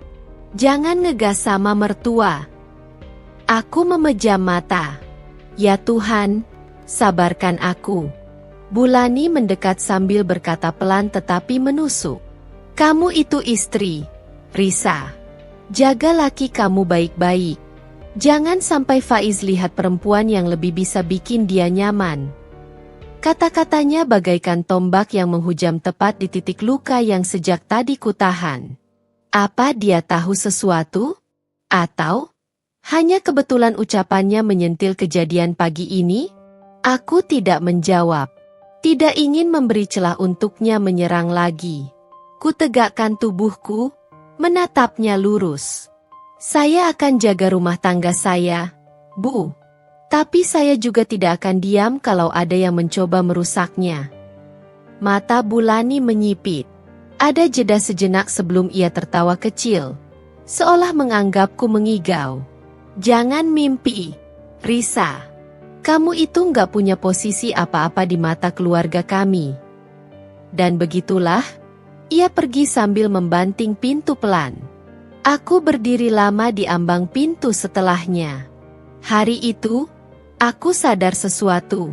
"Jangan ngegas sama mertua." Aku memejam mata. "Ya Tuhan, sabarkan aku." Bulani mendekat sambil berkata pelan tetapi menusuk. "Kamu itu istri, Risa. Jaga laki kamu baik-baik. Jangan sampai Faiz lihat perempuan yang lebih bisa bikin dia nyaman." Kata-katanya bagaikan tombak yang menghujam tepat di titik luka yang sejak tadi kutahan. Apa dia tahu sesuatu? Atau hanya kebetulan ucapannya menyentil kejadian pagi ini? Aku tidak menjawab. Tidak ingin memberi celah untuknya menyerang lagi. Kutegakkan tubuhku, menatapnya lurus. Saya akan jaga rumah tangga saya, Bu. Tapi saya juga tidak akan diam kalau ada yang mencoba merusaknya. Mata Bulani menyipit. Ada jeda sejenak sebelum ia tertawa kecil, seolah menganggapku mengigau. Jangan mimpi, Risa. Kamu itu nggak punya posisi apa-apa di mata keluarga kami. Dan begitulah, ia pergi sambil membanting pintu pelan. Aku berdiri lama di ambang pintu setelahnya. Hari itu, aku sadar sesuatu.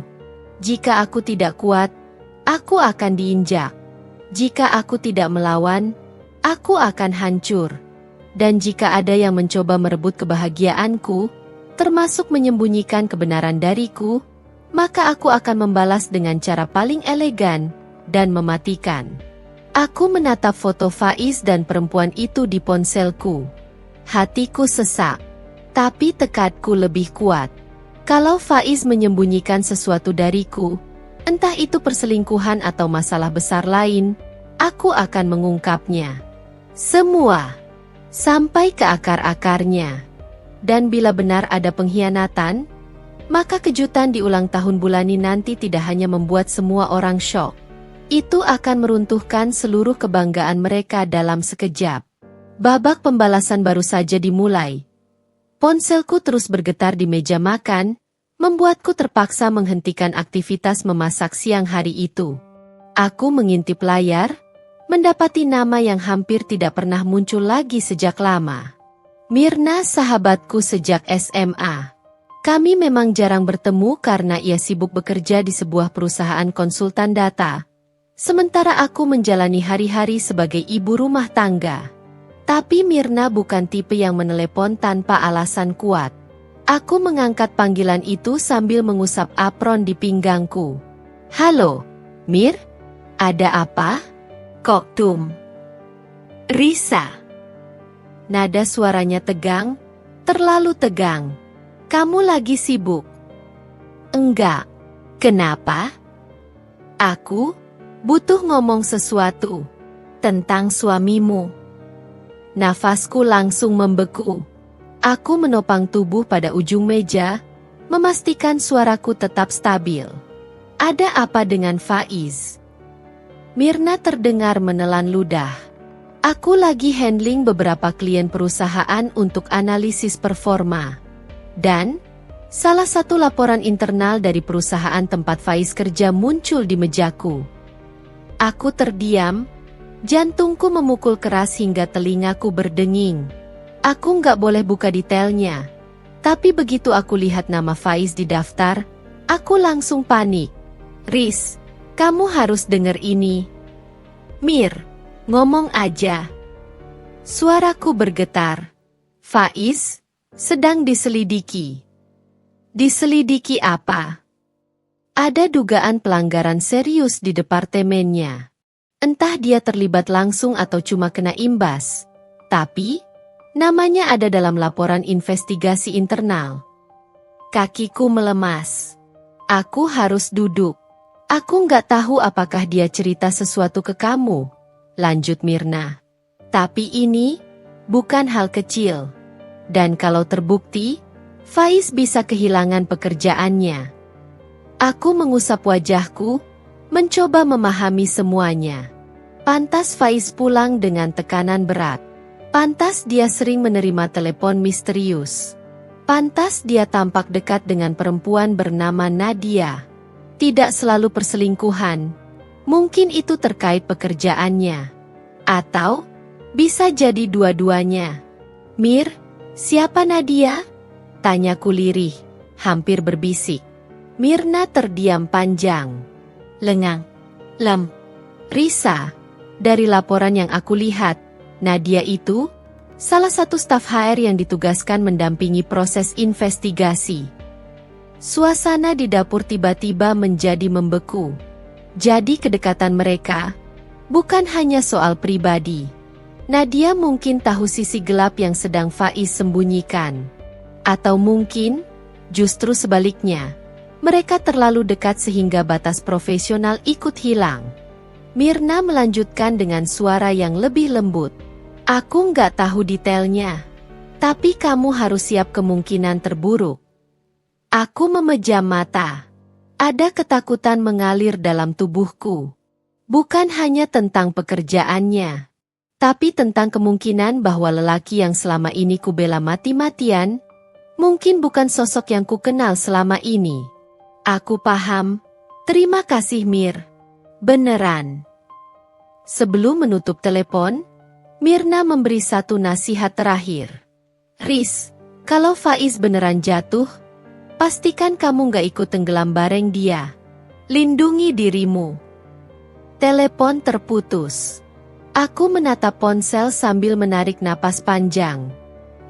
Jika aku tidak kuat, aku akan diinjak. Jika aku tidak melawan, aku akan hancur. Dan jika ada yang mencoba merebut kebahagiaanku, termasuk menyembunyikan kebenaran dariku, maka aku akan membalas dengan cara paling elegan dan mematikan. Aku menatap foto Faiz dan perempuan itu di ponselku. Hatiku sesak, tapi tekadku lebih kuat. Kalau Faiz menyembunyikan sesuatu dariku, entah itu perselingkuhan atau masalah besar lain, aku akan mengungkapnya. Semua, sampai ke akar-akarnya. Dan bila benar ada pengkhianatan, maka kejutan di ulang tahun Bulani nanti tidak hanya membuat semua orang syok. Itu akan meruntuhkan seluruh kebanggaan mereka dalam sekejap. Babak pembalasan baru saja dimulai. Ponselku terus bergetar di meja makan, membuatku terpaksa menghentikan aktivitas memasak siang hari itu. Aku mengintip layar, mendapati nama yang hampir tidak pernah muncul lagi sejak lama. Mirna, sahabatku sejak SMA. Kami memang jarang bertemu karena ia sibuk bekerja di sebuah perusahaan konsultan data. Sementara aku menjalani hari-hari sebagai ibu rumah tangga. Tapi Mirna bukan tipe yang menelepon tanpa alasan kuat. Aku mengangkat panggilan itu sambil mengusap apron di pinggangku. Halo, Mir? Ada apa? Koktum. Risa. Nada suaranya tegang, terlalu tegang. Kamu lagi sibuk? Enggak. Kenapa? Aku butuh ngomong sesuatu tentang suamimu. Nafasku langsung membeku. Aku menopang tubuh pada ujung meja, memastikan suaraku tetap stabil. Ada apa dengan Faiz? Mirna terdengar menelan ludah. Aku lagi handling beberapa klien perusahaan untuk analisis performa. Dan salah satu laporan internal dari perusahaan tempat Faiz kerja muncul di mejaku. Aku terdiam, jantungku memukul keras hingga telingaku berdenging. Aku nggak boleh buka detailnya. Tapi begitu aku lihat nama Faiz di daftar, aku langsung panik. Riz, kamu harus denger ini. Mir, ngomong aja. Suaraku bergetar. Faiz sedang diselidiki. Diselidiki apa? Ada dugaan pelanggaran serius di departemennya. Entah dia terlibat langsung atau cuma kena imbas. Tapi, namanya ada dalam laporan investigasi internal. Kakiku melemas. Aku harus duduk. Aku nggak tahu apakah dia cerita sesuatu ke kamu, lanjut Mirna. Tapi ini bukan hal kecil. Dan kalau terbukti, Faiz bisa kehilangan pekerjaannya. Aku mengusap wajahku, mencoba memahami semuanya. Pantas Faiz pulang dengan tekanan berat. Pantas dia sering menerima telepon misterius. Pantas dia tampak dekat dengan perempuan bernama Nadia. Tidak selalu perselingkuhan. Mungkin itu terkait pekerjaannya. Atau bisa jadi dua-duanya. Mir, siapa Nadia? Tanyaku lirih, hampir berbisik. Mirna terdiam panjang. Lengang. Risa, dari laporan yang aku lihat, Nadia itu salah satu staf HR yang ditugaskan mendampingi proses investigasi. Suasana di dapur tiba-tiba menjadi membeku. Jadi kedekatan mereka bukan hanya soal pribadi. Nadia mungkin tahu sisi gelap yang sedang Faiz sembunyikan. Atau mungkin justru sebaliknya. Mereka terlalu dekat sehingga batas profesional ikut hilang. Mirna melanjutkan dengan suara yang lebih lembut. Aku nggak tahu detailnya. Tapi kamu harus siap kemungkinan terburuk. Aku memejam mata. Ada ketakutan mengalir dalam tubuhku. Bukan hanya tentang pekerjaannya, tapi tentang kemungkinan bahwa lelaki yang selama ini kubela mati-matian, mungkin bukan sosok yang kukenal selama ini. Aku paham. Terima kasih Mir. Beneran. Sebelum menutup telepon, Mirna memberi satu nasihat terakhir. Riz, kalau Faiz beneran jatuh, pastikan kamu gak ikut tenggelam bareng dia. Lindungi dirimu. Telepon terputus. Aku menatap ponsel sambil menarik napas panjang.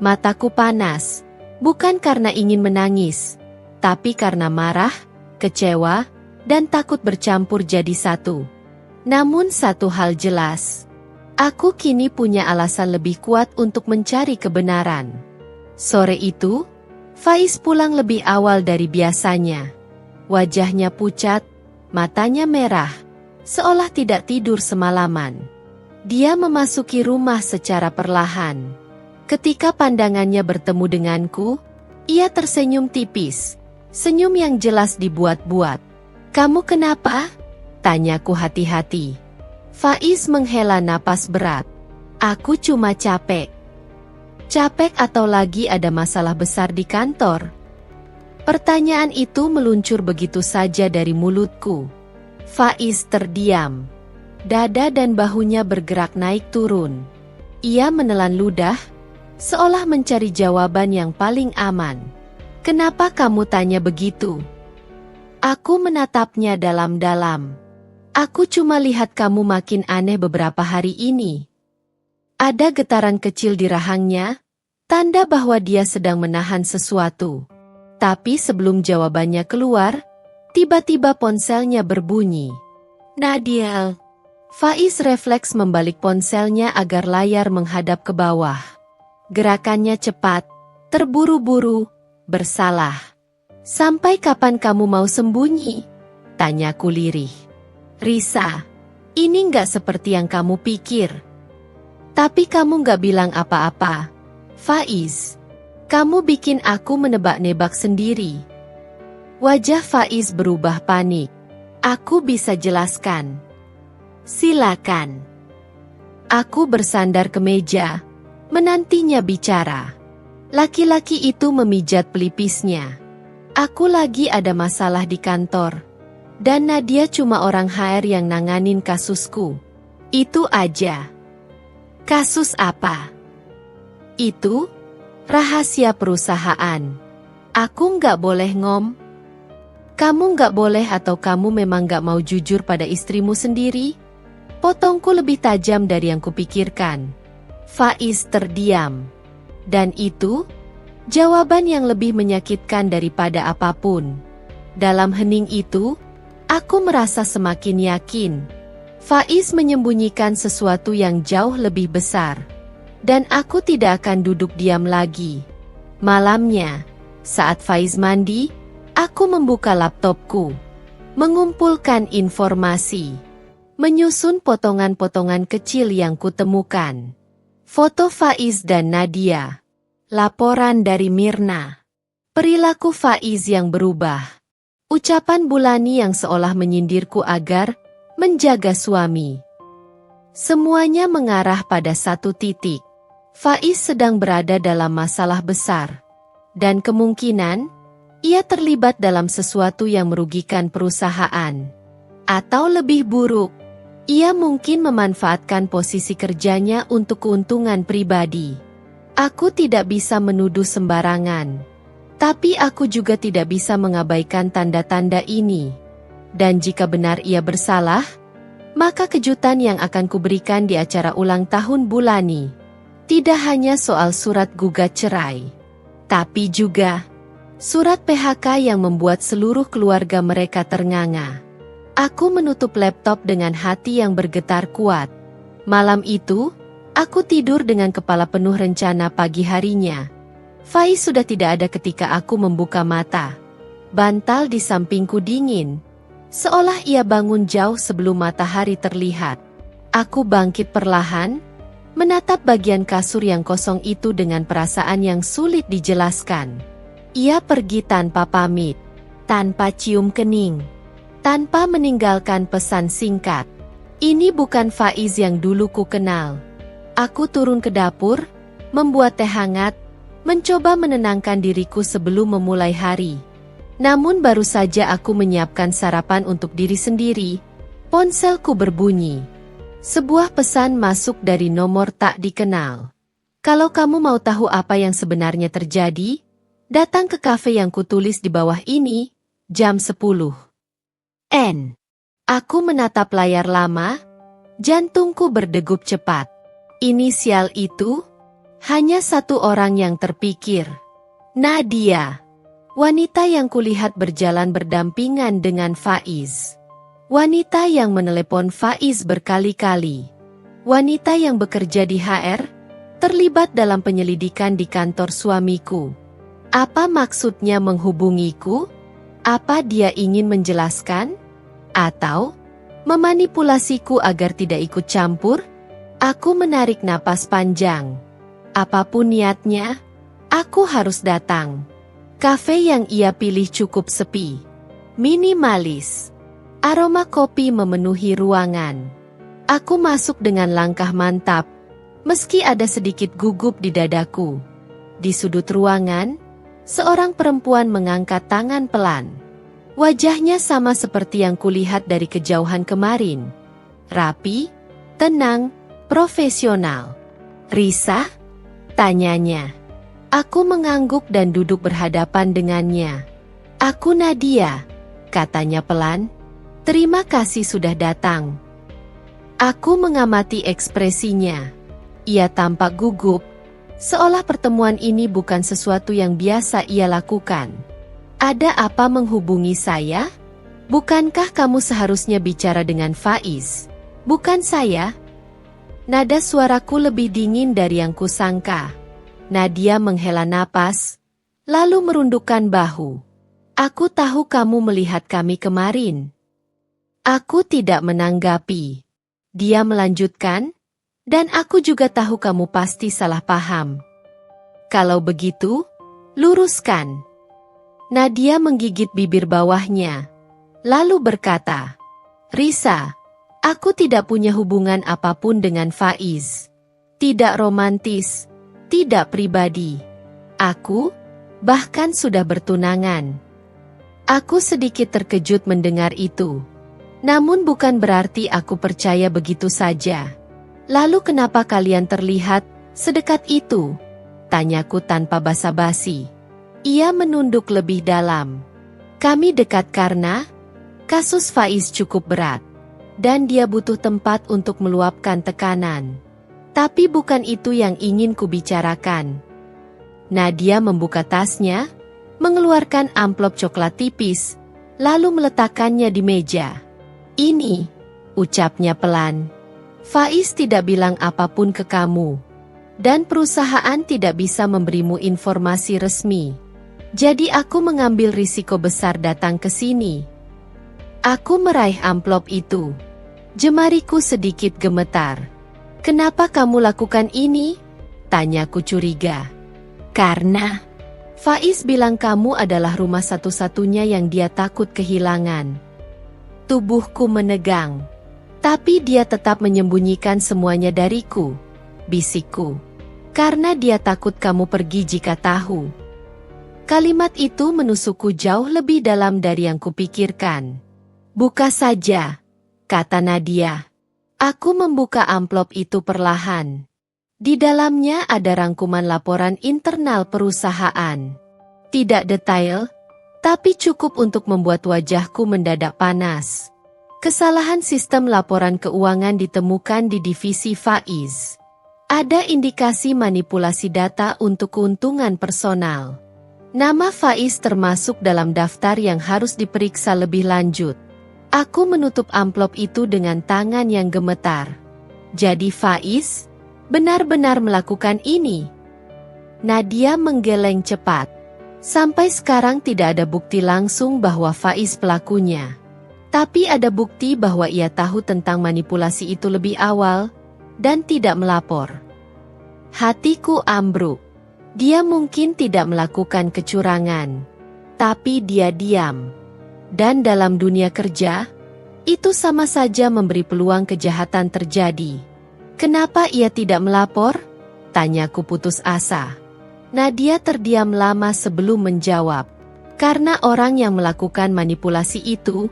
Mataku panas, bukan karena ingin menangis, tapi karena marah, kecewa, dan takut bercampur jadi satu. Namun satu hal jelas, aku kini punya alasan lebih kuat untuk mencari kebenaran. Sore itu, Faiz pulang lebih awal dari biasanya. Wajahnya pucat, matanya merah, seolah tidak tidur semalaman. Dia memasuki rumah secara perlahan. Ketika pandangannya bertemu denganku, ia tersenyum tipis, senyum yang jelas dibuat-buat. Kamu kenapa? Tanyaku hati-hati. Faiz menghela napas berat. Aku cuma capek. Capek atau lagi ada masalah besar di kantor? Pertanyaan itu meluncur begitu saja dari mulutku. Faiz terdiam. Dada dan bahunya bergerak naik turun. Ia menelan ludah, seolah mencari jawaban yang paling aman. Kenapa kamu tanya begitu? Aku menatapnya dalam-dalam. Aku cuma lihat kamu makin aneh beberapa hari ini. Ada getaran kecil di rahangnya, tanda bahwa dia sedang menahan sesuatu. Tapi sebelum jawabannya keluar, tiba-tiba ponselnya berbunyi. Nadia. Faiz refleks membalik ponselnya agar layar menghadap ke bawah. Gerakannya cepat, terburu-buru, bersalah. Sampai kapan kamu mau sembunyi? Tanyaku lirih. Risa, ini nggak seperti yang kamu pikir. Tapi kamu nggak bilang apa-apa. Faiz, kamu bikin aku menebak-nebak sendiri. Wajah Faiz berubah panik. Aku bisa jelaskan. Silakan. Aku bersandar ke meja, menantinya bicara. Laki-laki itu memijat pelipisnya. Aku lagi ada masalah di kantor. Dan Nadia cuma orang HR yang nanganin kasusku. Itu aja. Kasus apa? Itu rahasia perusahaan. Aku nggak boleh ngom. Kamu nggak boleh atau kamu memang nggak mau jujur pada istrimu sendiri? Potongku lebih tajam dari yang kupikirkan. Faiz terdiam. Dan itu jawaban yang lebih menyakitkan daripada apapun. Dalam hening itu, aku merasa semakin yakin. Faiz menyembunyikan sesuatu yang jauh lebih besar. Dan aku tidak akan duduk diam lagi. Malamnya, saat Faiz mandi, aku membuka laptopku. Mengumpulkan informasi. Menyusun potongan-potongan kecil yang kutemukan. Foto Faiz dan Nadia. Laporan dari Mirna. Perilaku Faiz yang berubah. Ucapan Bulani yang seolah menyindirku agar menjaga suami. Semuanya mengarah pada satu titik. Faiz sedang berada dalam masalah besar. Dan kemungkinan, ia terlibat dalam sesuatu yang merugikan perusahaan. Atau lebih buruk, ia mungkin memanfaatkan posisi kerjanya untuk keuntungan pribadi. Aku tidak bisa menuduh sembarangan. Tapi aku juga tidak bisa mengabaikan tanda-tanda ini. Dan jika benar ia bersalah, maka kejutan yang akan kuberikan di acara ulang tahun Bulani tidak hanya soal surat gugat cerai, tapi juga surat PHK yang membuat seluruh keluarga mereka ternganga. Aku menutup laptop dengan hati yang bergetar kuat. Malam itu, aku tidur dengan kepala penuh rencana pagi harinya. Faiz sudah tidak ada ketika aku membuka mata. Bantal di sampingku dingin, seolah ia bangun jauh sebelum matahari terlihat. Aku bangkit perlahan, menatap bagian kasur yang kosong itu dengan perasaan yang sulit dijelaskan. Ia pergi tanpa pamit, tanpa cium kening, tanpa meninggalkan pesan singkat. Ini bukan Faiz yang dulu ku kenal. Aku turun ke dapur, membuat teh hangat, mencoba menenangkan diriku sebelum memulai hari. Namun baru saja aku menyiapkan sarapan untuk diri sendiri, ponselku berbunyi. Sebuah pesan masuk dari nomor tak dikenal. Kalau kamu mau tahu apa yang sebenarnya terjadi, datang ke kafe yang kutulis di bawah ini, jam 10. N. Aku menatap layar lama, jantungku berdegup cepat. Inisial itu, hanya satu orang yang terpikir. Nadia. Wanita yang kulihat berjalan berdampingan dengan Faiz. Wanita yang menelepon Faiz berkali-kali. Wanita yang bekerja di HR, terlibat dalam penyelidikan di kantor suamiku. Apa maksudnya menghubungiku? Apa dia ingin menjelaskan? Atau memanipulasiku agar tidak ikut campur? Aku menarik napas panjang. Apapun niatnya, aku harus datang. Kafe yang ia pilih cukup sepi, minimalis. Aroma kopi memenuhi ruangan. Aku masuk dengan langkah mantap, meski ada sedikit gugup di dadaku. Di sudut ruangan, seorang perempuan mengangkat tangan pelan. Wajahnya sama seperti yang kulihat dari kejauhan kemarin. Rapi, tenang, profesional. Risa? Tanyanya. Aku mengangguk dan duduk berhadapan dengannya. Aku Nadia, katanya pelan. Terima kasih sudah datang. Aku mengamati ekspresinya. Ia tampak gugup, seolah pertemuan ini bukan sesuatu yang biasa ia lakukan. Ada apa menghubungi saya? Bukankah kamu seharusnya bicara dengan Faiz? Bukan saya? Nada suaraku lebih dingin dari yang kusangka. Nadia menghela napas, lalu merundukkan bahu. Aku tahu kamu melihat kami kemarin. Aku tidak menanggapi. Dia melanjutkan, dan aku juga tahu kamu pasti salah paham. Kalau begitu, luruskan. Nadia menggigit bibir bawahnya, lalu berkata, Risa, aku tidak punya hubungan apapun dengan Faiz. Tidak romantis. Tidak pribadi. Aku, bahkan sudah bertunangan. Aku sedikit terkejut mendengar itu. Namun bukan berarti aku percaya begitu saja. Lalu kenapa kalian terlihat sedekat itu? Tanyaku tanpa basa-basi. Ia menunduk lebih dalam. Kami dekat karena kasus Faiz cukup berat. Dan dia butuh tempat untuk meluapkan tekanan. Tapi bukan itu yang ingin kubicarakan. Nadia membuka tasnya, mengeluarkan amplop coklat tipis, lalu meletakkannya di meja. Ini, ucapnya pelan. Faiz tidak bilang apapun ke kamu. Dan perusahaan tidak bisa memberimu informasi resmi. Jadi aku mengambil risiko besar datang ke sini. Aku meraih amplop itu. Jemariku sedikit gemetar. Kenapa kamu lakukan ini? Tanyaku curiga. Karena Faiz bilang kamu adalah rumah satu-satunya yang dia takut kehilangan. Tubuhku menegang. Tapi dia tetap menyembunyikan semuanya dariku. Bisikku. Karena dia takut kamu pergi jika tahu. Kalimat itu menusukku jauh lebih dalam dari yang kupikirkan. Buka saja, kata Nadia. Aku membuka amplop itu perlahan. Di dalamnya ada rangkuman laporan internal perusahaan. Tidak detail, tapi cukup untuk membuat wajahku mendadak panas. Kesalahan sistem laporan keuangan ditemukan di divisi Faiz. Ada indikasi manipulasi data untuk keuntungan personal. Nama Faiz termasuk dalam daftar yang harus diperiksa lebih lanjut. Aku menutup amplop itu dengan tangan yang gemetar. Jadi Faiz benar-benar melakukan ini. Nadia menggeleng cepat. Sampai sekarang tidak ada bukti langsung bahwa Faiz pelakunya. Tapi ada bukti bahwa ia tahu tentang manipulasi itu lebih awal, dan tidak melapor. Hatiku ambruk. Dia mungkin tidak melakukan kecurangan, tapi dia diam. Dan dalam dunia kerja, itu sama saja memberi peluang kejahatan terjadi. Kenapa ia tidak melapor? Tanyaku putus asa. Nadia terdiam lama sebelum menjawab. Karena orang yang melakukan manipulasi itu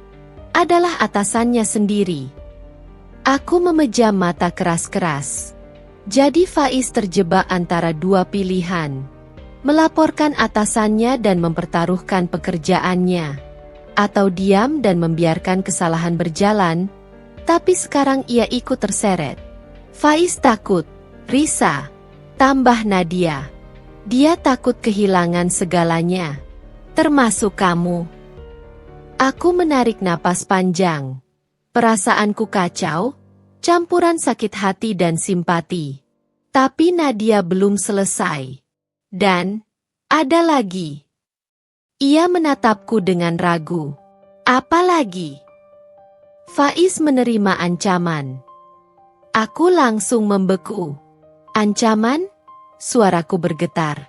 adalah atasannya sendiri. Aku memejam mata keras-keras. Jadi Faiz terjebak antara dua pilihan. Melaporkan atasannya dan mempertaruhkan pekerjaannya. Atau diam dan membiarkan kesalahan berjalan, tapi sekarang ia ikut terseret. Faiz takut, Risa, tambah Nadia. Dia takut kehilangan segalanya, termasuk kamu. Aku menarik napas panjang. Perasaanku kacau, campuran sakit hati dan simpati. Tapi Nadia belum selesai. Dan, ada lagi. Ia menatapku dengan ragu. Apa lagi? Faiz menerima ancaman. Aku langsung membeku. Ancaman? Suaraku bergetar.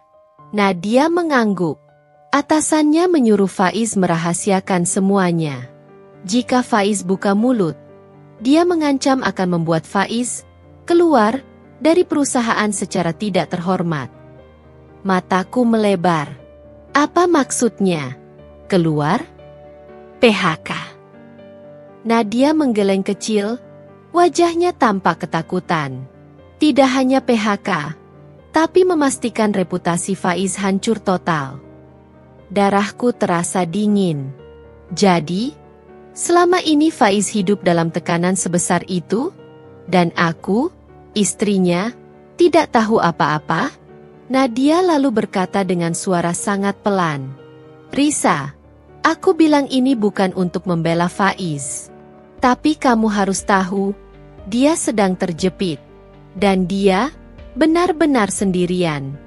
Nadia mengangguk. Atasannya menyuruh Faiz merahasiakan semuanya. Jika Faiz buka mulut, dia mengancam akan membuat Faiz keluar dari perusahaan secara tidak terhormat. Mataku melebar. Apa maksudnya? Keluar? PHK. Nadia menggeleng kecil, wajahnya tampak ketakutan. Tidak hanya PHK, tapi memastikan reputasi Faiz hancur total. Darahku terasa dingin. Jadi, selama ini Faiz hidup dalam tekanan sebesar itu, dan aku, istrinya, tidak tahu apa-apa? Nadia lalu berkata dengan suara sangat pelan. Risa, aku bilang ini bukan untuk membela Faiz. Tapi kamu harus tahu, dia sedang terjepit. Dan dia benar-benar sendirian.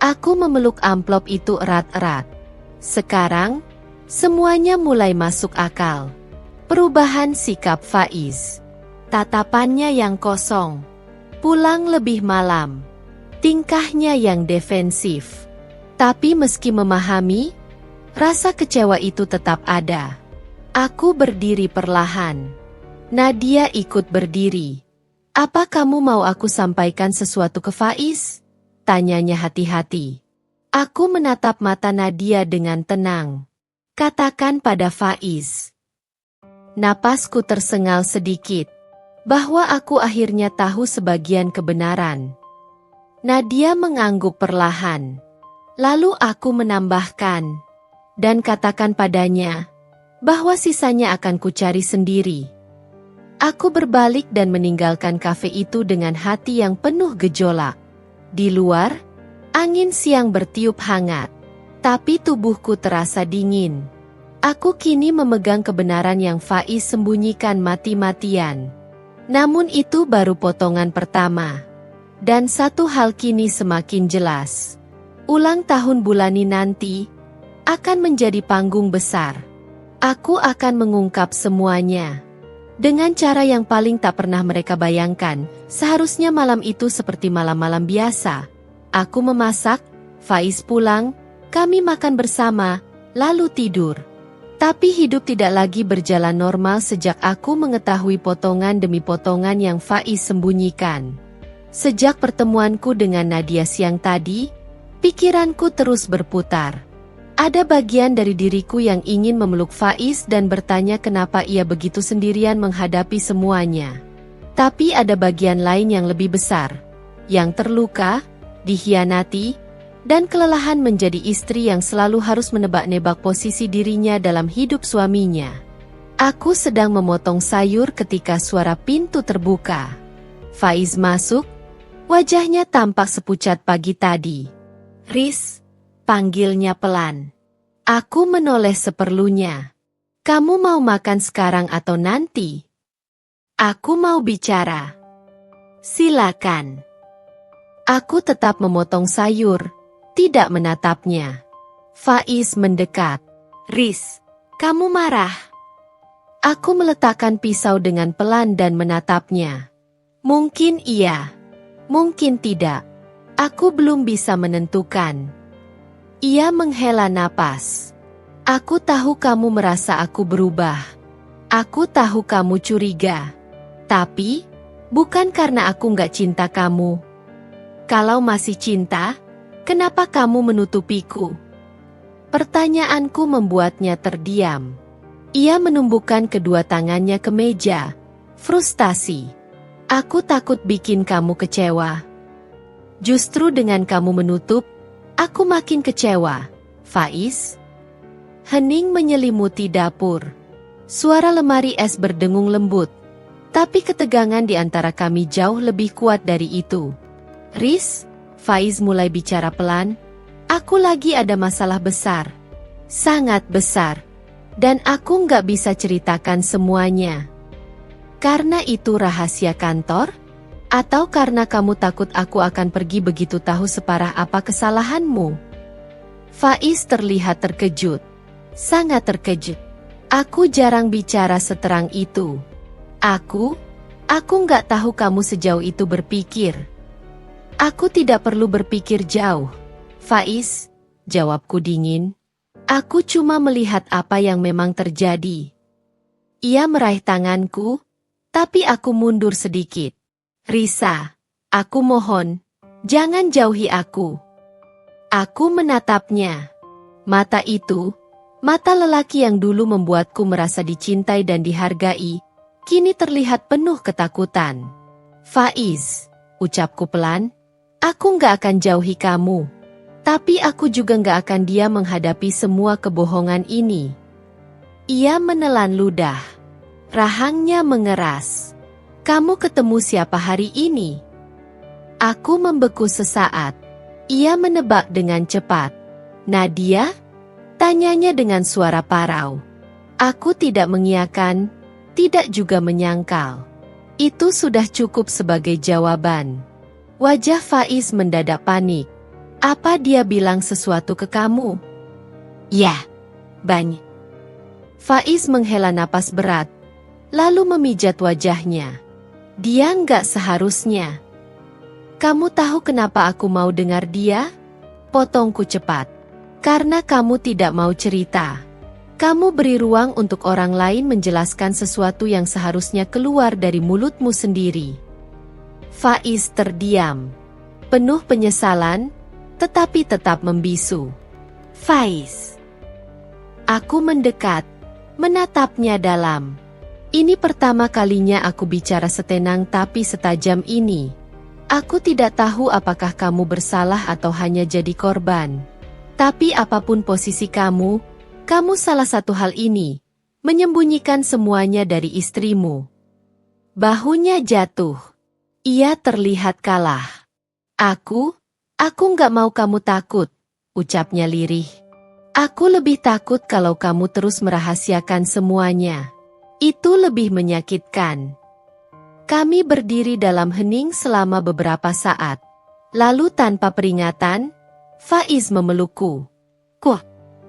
Aku memeluk amplop itu erat-erat. Sekarang, semuanya mulai masuk akal. Perubahan sikap Faiz. Tatapannya yang kosong. Pulang lebih malam. Tingkahnya yang defensif. Tapi meski memahami, rasa kecewa itu tetap ada. Aku berdiri perlahan. Nadia ikut berdiri. Apa kamu mau aku sampaikan sesuatu ke Faiz? Tanyanya hati-hati. Aku menatap mata Nadia dengan tenang. Katakan pada Faiz. Napasku tersengal sedikit. Bahwa aku akhirnya tahu sebagian kebenaran. Nadia mengangguk perlahan. Lalu aku menambahkan. Dan katakan padanya, bahwa sisanya akan kucari sendiri. Aku berbalik dan meninggalkan kafe itu dengan hati yang penuh gejolak. Di luar, angin siang bertiup hangat. Tapi tubuhku terasa dingin. Aku kini memegang kebenaran yang Faiz sembunyikan mati-matian. Namun itu baru potongan pertama. Dan satu hal kini semakin jelas. Ulang tahun Bulani nanti akan menjadi panggung besar. Aku akan mengungkap semuanya. Dengan cara yang paling tak pernah mereka bayangkan, seharusnya malam itu seperti malam-malam biasa. Aku memasak, Faiz pulang, kami makan bersama, lalu tidur. Tapi hidup tidak lagi berjalan normal sejak aku mengetahui potongan demi potongan yang Faiz sembunyikan. Sejak pertemuanku dengan Nadia siang tadi, pikiranku terus berputar. Ada bagian dari diriku yang ingin memeluk Faiz dan bertanya kenapa ia begitu sendirian menghadapi semuanya. Tapi ada bagian lain yang lebih besar, yang terluka, dikhianati, dan kelelahan menjadi istri yang selalu harus menebak-nebak posisi dirinya dalam hidup suaminya. Aku sedang memotong sayur ketika suara pintu terbuka. Faiz masuk, wajahnya tampak sepucat pagi tadi. Riz, panggilnya pelan. Aku menoleh seperlunya. Kamu mau makan sekarang atau nanti? Aku mau bicara. Silakan. Aku tetap memotong sayur, tidak menatapnya. Faiz mendekat. Riz, kamu marah? Aku meletakkan pisau dengan pelan dan menatapnya. Mungkin iya, mungkin tidak. Aku belum bisa menentukan. Ia menghela napas. Aku tahu kamu merasa aku berubah. Aku tahu kamu curiga. Tapi, bukan karena aku nggak cinta kamu. Kalau masih cinta, kenapa kamu menutupiku? Pertanyaanku membuatnya terdiam. Ia menumbuhkan kedua tangannya ke meja. Frustasi. Aku takut bikin kamu kecewa. Justru dengan kamu menutup, aku makin kecewa, Faiz. Hening menyelimuti dapur. Suara lemari es berdengung lembut. Tapi ketegangan di antara kami jauh lebih kuat dari itu. Riz, Faiz mulai bicara pelan. Aku lagi ada masalah besar. Sangat besar. Dan aku nggak bisa ceritakan semuanya. Karena itu rahasia kantor? Atau karena kamu takut aku akan pergi begitu tahu separah apa kesalahanmu? Faiz terlihat terkejut. Sangat terkejut. Aku jarang bicara seterang itu. Aku nggak tahu kamu sejauh itu berpikir. Aku tidak perlu berpikir jauh. Faiz, jawabku dingin. Aku cuma melihat apa yang memang terjadi. Ia meraih tanganku, tapi aku mundur sedikit. Risa, aku mohon, jangan jauhi aku. Aku menatapnya. Mata itu, mata lelaki yang dulu membuatku merasa dicintai dan dihargai, kini terlihat penuh ketakutan. Faiz, ucapku pelan, aku nggak akan jauhi kamu. Tapi aku juga nggak akan diam menghadapi semua kebohongan ini. Ia menelan ludah. Rahangnya mengeras. Kamu ketemu siapa hari ini? Aku membeku sesaat. Ia menebak dengan cepat. Nadia? Tanyanya dengan suara parau. Aku tidak mengiyakan, tidak juga menyangkal. Itu sudah cukup sebagai jawaban. Wajah Faiz mendadak panik. Apa dia bilang sesuatu ke kamu? Ya, banyak. Faiz menghela napas berat, lalu memijat wajahnya. Dia nggak seharusnya. Kamu tahu kenapa aku mau dengar dia? Potongku cepat. Karena kamu tidak mau cerita. Kamu beri ruang untuk orang lain menjelaskan sesuatu yang seharusnya keluar dari mulutmu sendiri. Faiz terdiam. Penuh penyesalan, tetapi tetap membisu. Faiz. Aku mendekat, menatapnya dalam. Ini pertama kalinya aku bicara setenang tapi setajam ini. Aku tidak tahu apakah kamu bersalah atau hanya jadi korban. Tapi apapun posisi kamu salah satu hal ini, menyembunyikan semuanya dari istrimu. Bahunya jatuh. Ia terlihat kalah. Aku nggak mau kamu takut, ucapnya lirih. Aku lebih takut kalau kamu terus merahasiakan semuanya. Itu lebih menyakitkan. Kami berdiri dalam hening selama beberapa saat. Lalu tanpa peringatan, Faiz memelukku.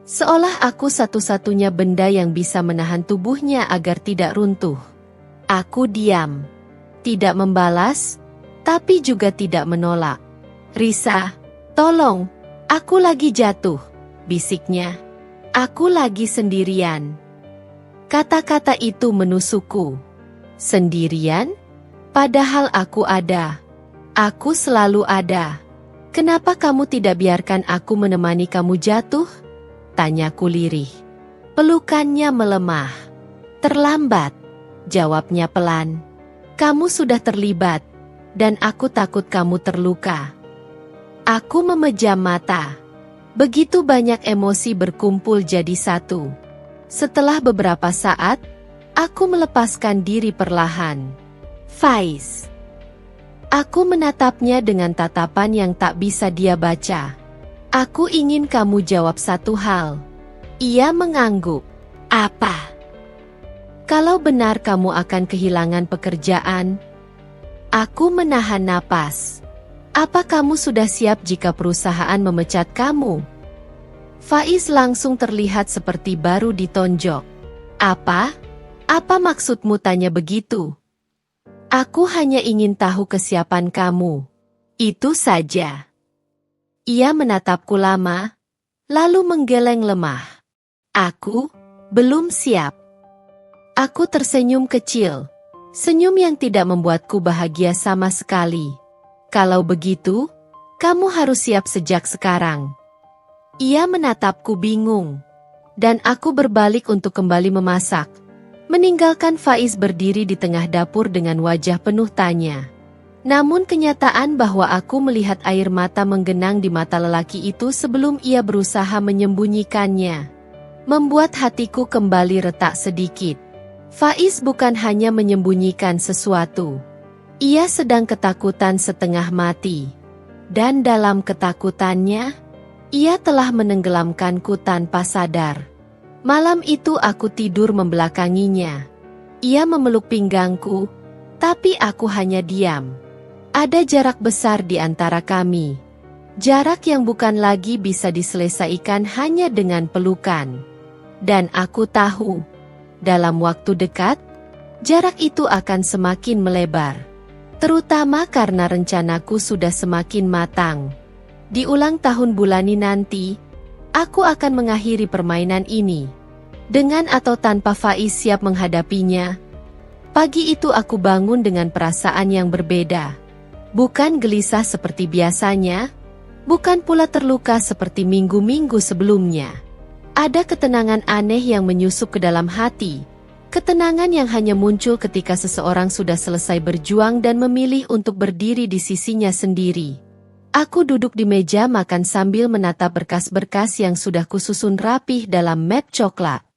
Seolah aku satu-satunya benda yang bisa menahan tubuhnya agar tidak runtuh. Aku diam. Tidak membalas, tapi juga tidak menolak. Risa, tolong, aku lagi jatuh, bisiknya. Aku lagi sendirian. Kata-kata itu menusukku. Sendirian? Padahal aku ada. Aku selalu ada. Kenapa kamu tidak biarkan aku menemani kamu jatuh? Tanyaku lirih. Pelukannya melemah. Terlambat, jawabnya pelan. Kamu sudah terlibat, dan aku takut kamu terluka. Aku memejam mata. Begitu banyak emosi berkumpul jadi satu. Setelah beberapa saat, aku melepaskan diri perlahan. Faiz. Aku menatapnya dengan tatapan yang tak bisa dia baca. Aku ingin kamu jawab satu hal. Ia mengangguk. Apa? Kalau benar kamu akan kehilangan pekerjaan. Aku menahan napas. Apa kamu sudah siap jika perusahaan memecat kamu? Faiz langsung terlihat seperti baru ditonjok. Apa? Apa maksudmu tanya begitu? Aku hanya ingin tahu kesiapan kamu. Itu saja. Ia menatapku lama, lalu menggeleng lemah. Aku belum siap. Aku tersenyum kecil. Senyum yang tidak membuatku bahagia sama sekali. Kalau begitu, kamu harus siap sejak sekarang. Ia menatapku bingung. Dan aku berbalik untuk kembali memasak. Meninggalkan Faiz berdiri di tengah dapur dengan wajah penuh tanya. Namun kenyataan bahwa aku melihat air mata menggenang di mata lelaki itu sebelum ia berusaha menyembunyikannya, membuat hatiku kembali retak sedikit. Faiz bukan hanya menyembunyikan sesuatu. Ia sedang ketakutan setengah mati. Dan dalam ketakutannya, ia telah menenggelamkanku tanpa sadar. Malam itu aku tidur membelakanginya. Ia memeluk pinggangku, tapi aku hanya diam. Ada jarak besar di antara kami. Jarak yang bukan lagi bisa diselesaikan hanya dengan pelukan. Dan aku tahu, dalam waktu dekat, jarak itu akan semakin melebar. Terutama karena rencanaku sudah semakin matang. Di ulang tahun Bulani nanti, aku akan mengakhiri permainan ini. Dengan atau tanpa Faiz siap menghadapinya. Pagi itu aku bangun dengan perasaan yang berbeda. Bukan gelisah seperti biasanya, bukan pula terluka seperti minggu-minggu sebelumnya. Ada ketenangan aneh yang menyusup ke dalam hati. Ketenangan yang hanya muncul ketika seseorang sudah selesai berjuang dan memilih untuk berdiri di sisinya sendiri. Aku duduk di meja makan sambil menatap berkas-berkas yang sudah kususun rapih dalam map coklat.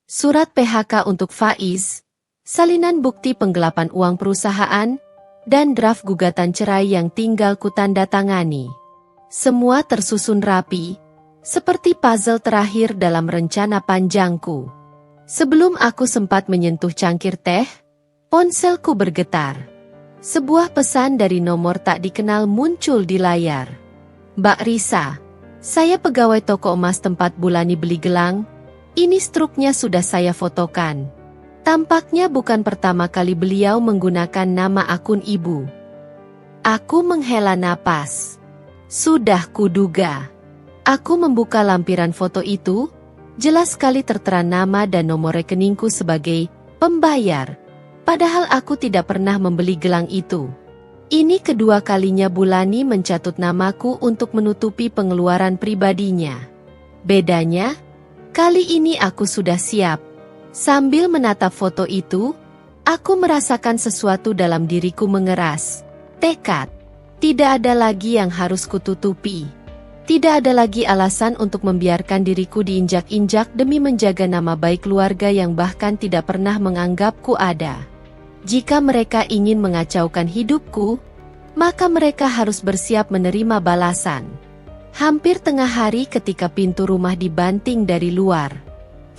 Surat PHK untuk Faiz, salinan bukti penggelapan uang perusahaan, dan draft gugatan cerai yang tinggal kutandatangani. Semua tersusun rapi, seperti puzzle terakhir dalam rencana panjangku. Sebelum aku sempat menyentuh cangkir teh, ponselku bergetar. Sebuah pesan dari nomor tak dikenal muncul di layar. Mbak Risa, saya pegawai toko emas tempat Bulani beli gelang. Ini struknya sudah saya fotokan. Tampaknya bukan pertama kali beliau menggunakan nama akun ibu. Aku menghela napas. Sudah kuduga. Aku membuka lampiran foto itu, jelas sekali tertera nama dan nomor rekeningku sebagai pembayar. Padahal aku tidak pernah membeli gelang itu. Ini kedua kalinya Bulani mencatut namaku untuk menutupi pengeluaran pribadinya. Bedanya, kali ini aku sudah siap. Sambil menatap foto itu, aku merasakan sesuatu dalam diriku mengeras. Tekad. Tidak ada lagi yang harus kututupi. Tidak ada lagi alasan untuk membiarkan diriku diinjak-injak demi menjaga nama baik keluarga yang bahkan tidak pernah menganggapku ada. Jika mereka ingin mengacaukan hidupku, maka mereka harus bersiap menerima balasan. Hampir tengah hari ketika pintu rumah dibanting dari luar.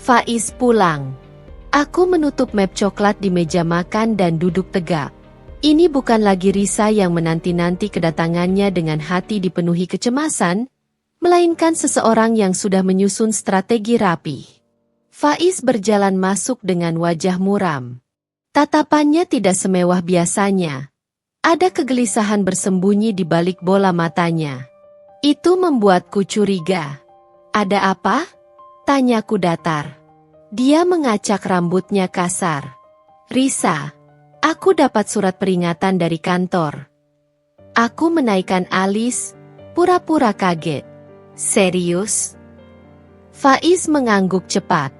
Faiz pulang. Aku menutup map coklat di meja makan dan duduk tegak. Ini bukan lagi Risa yang menanti-nanti kedatangannya dengan hati dipenuhi kecemasan, melainkan seseorang yang sudah menyusun strategi rapi. Faiz berjalan masuk dengan wajah muram. Tatapannya tidak semewah biasanya. Ada kegelisahan bersembunyi di balik bola matanya. Itu membuatku curiga. Ada apa? Tanyaku datar. Dia mengacak rambutnya kasar. Risa, aku dapat surat peringatan dari kantor. Aku menaikkan alis, pura-pura kaget. Serius? Faiz mengangguk cepat.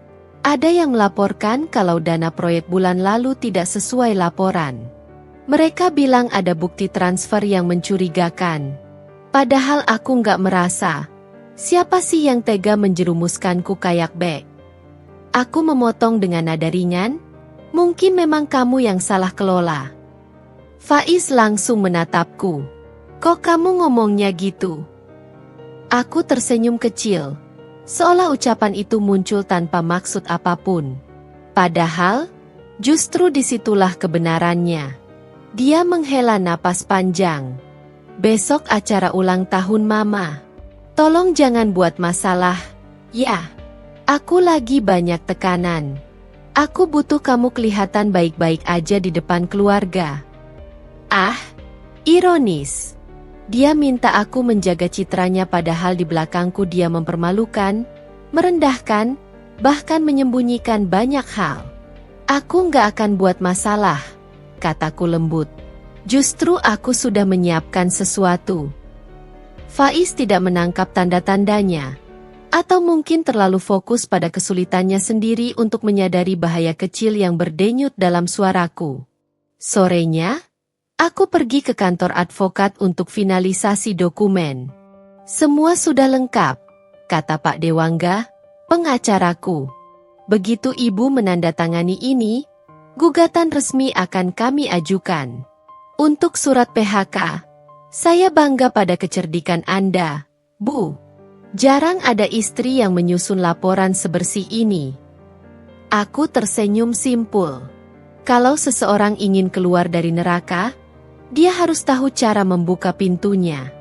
Ada yang melaporkan kalau dana proyek bulan lalu tidak sesuai laporan. Mereka bilang ada bukti transfer yang mencurigakan. Padahal aku nggak merasa. Siapa sih yang tega menjerumuskanku kayak bek? Aku memotong dengan nada ringan. Mungkin memang kamu yang salah kelola. Faiz langsung menatapku. Kok kamu ngomongnya gitu? Aku tersenyum kecil. Seolah ucapan itu muncul tanpa maksud apapun. Padahal, justru disitulah kebenarannya. Dia menghela napas panjang. Besok acara ulang tahun Mama. Tolong jangan buat masalah. Ya, aku lagi banyak tekanan. Aku butuh kamu kelihatan baik-baik aja di depan keluarga. Ah, ironis. Dia minta aku menjaga citranya padahal di belakangku dia mempermalukan, merendahkan, bahkan menyembunyikan banyak hal. Aku nggak akan buat masalah, kataku lembut. Justru aku sudah menyiapkan sesuatu. Faiz tidak menangkap tanda-tandanya. Atau mungkin terlalu fokus pada kesulitannya sendiri untuk menyadari bahaya kecil yang berdenyut dalam suaraku. Sorenya, aku pergi ke kantor advokat untuk finalisasi dokumen. Semua sudah lengkap, kata Pak Dewangga, pengacaraku. Begitu ibu menandatangani ini, gugatan resmi akan kami ajukan. Untuk surat PHK, saya bangga pada kecerdikan Anda, Bu. Jarang ada istri yang menyusun laporan sebersih ini. Aku tersenyum simpul. Kalau seseorang ingin keluar dari neraka, dia harus tahu cara membuka pintunya.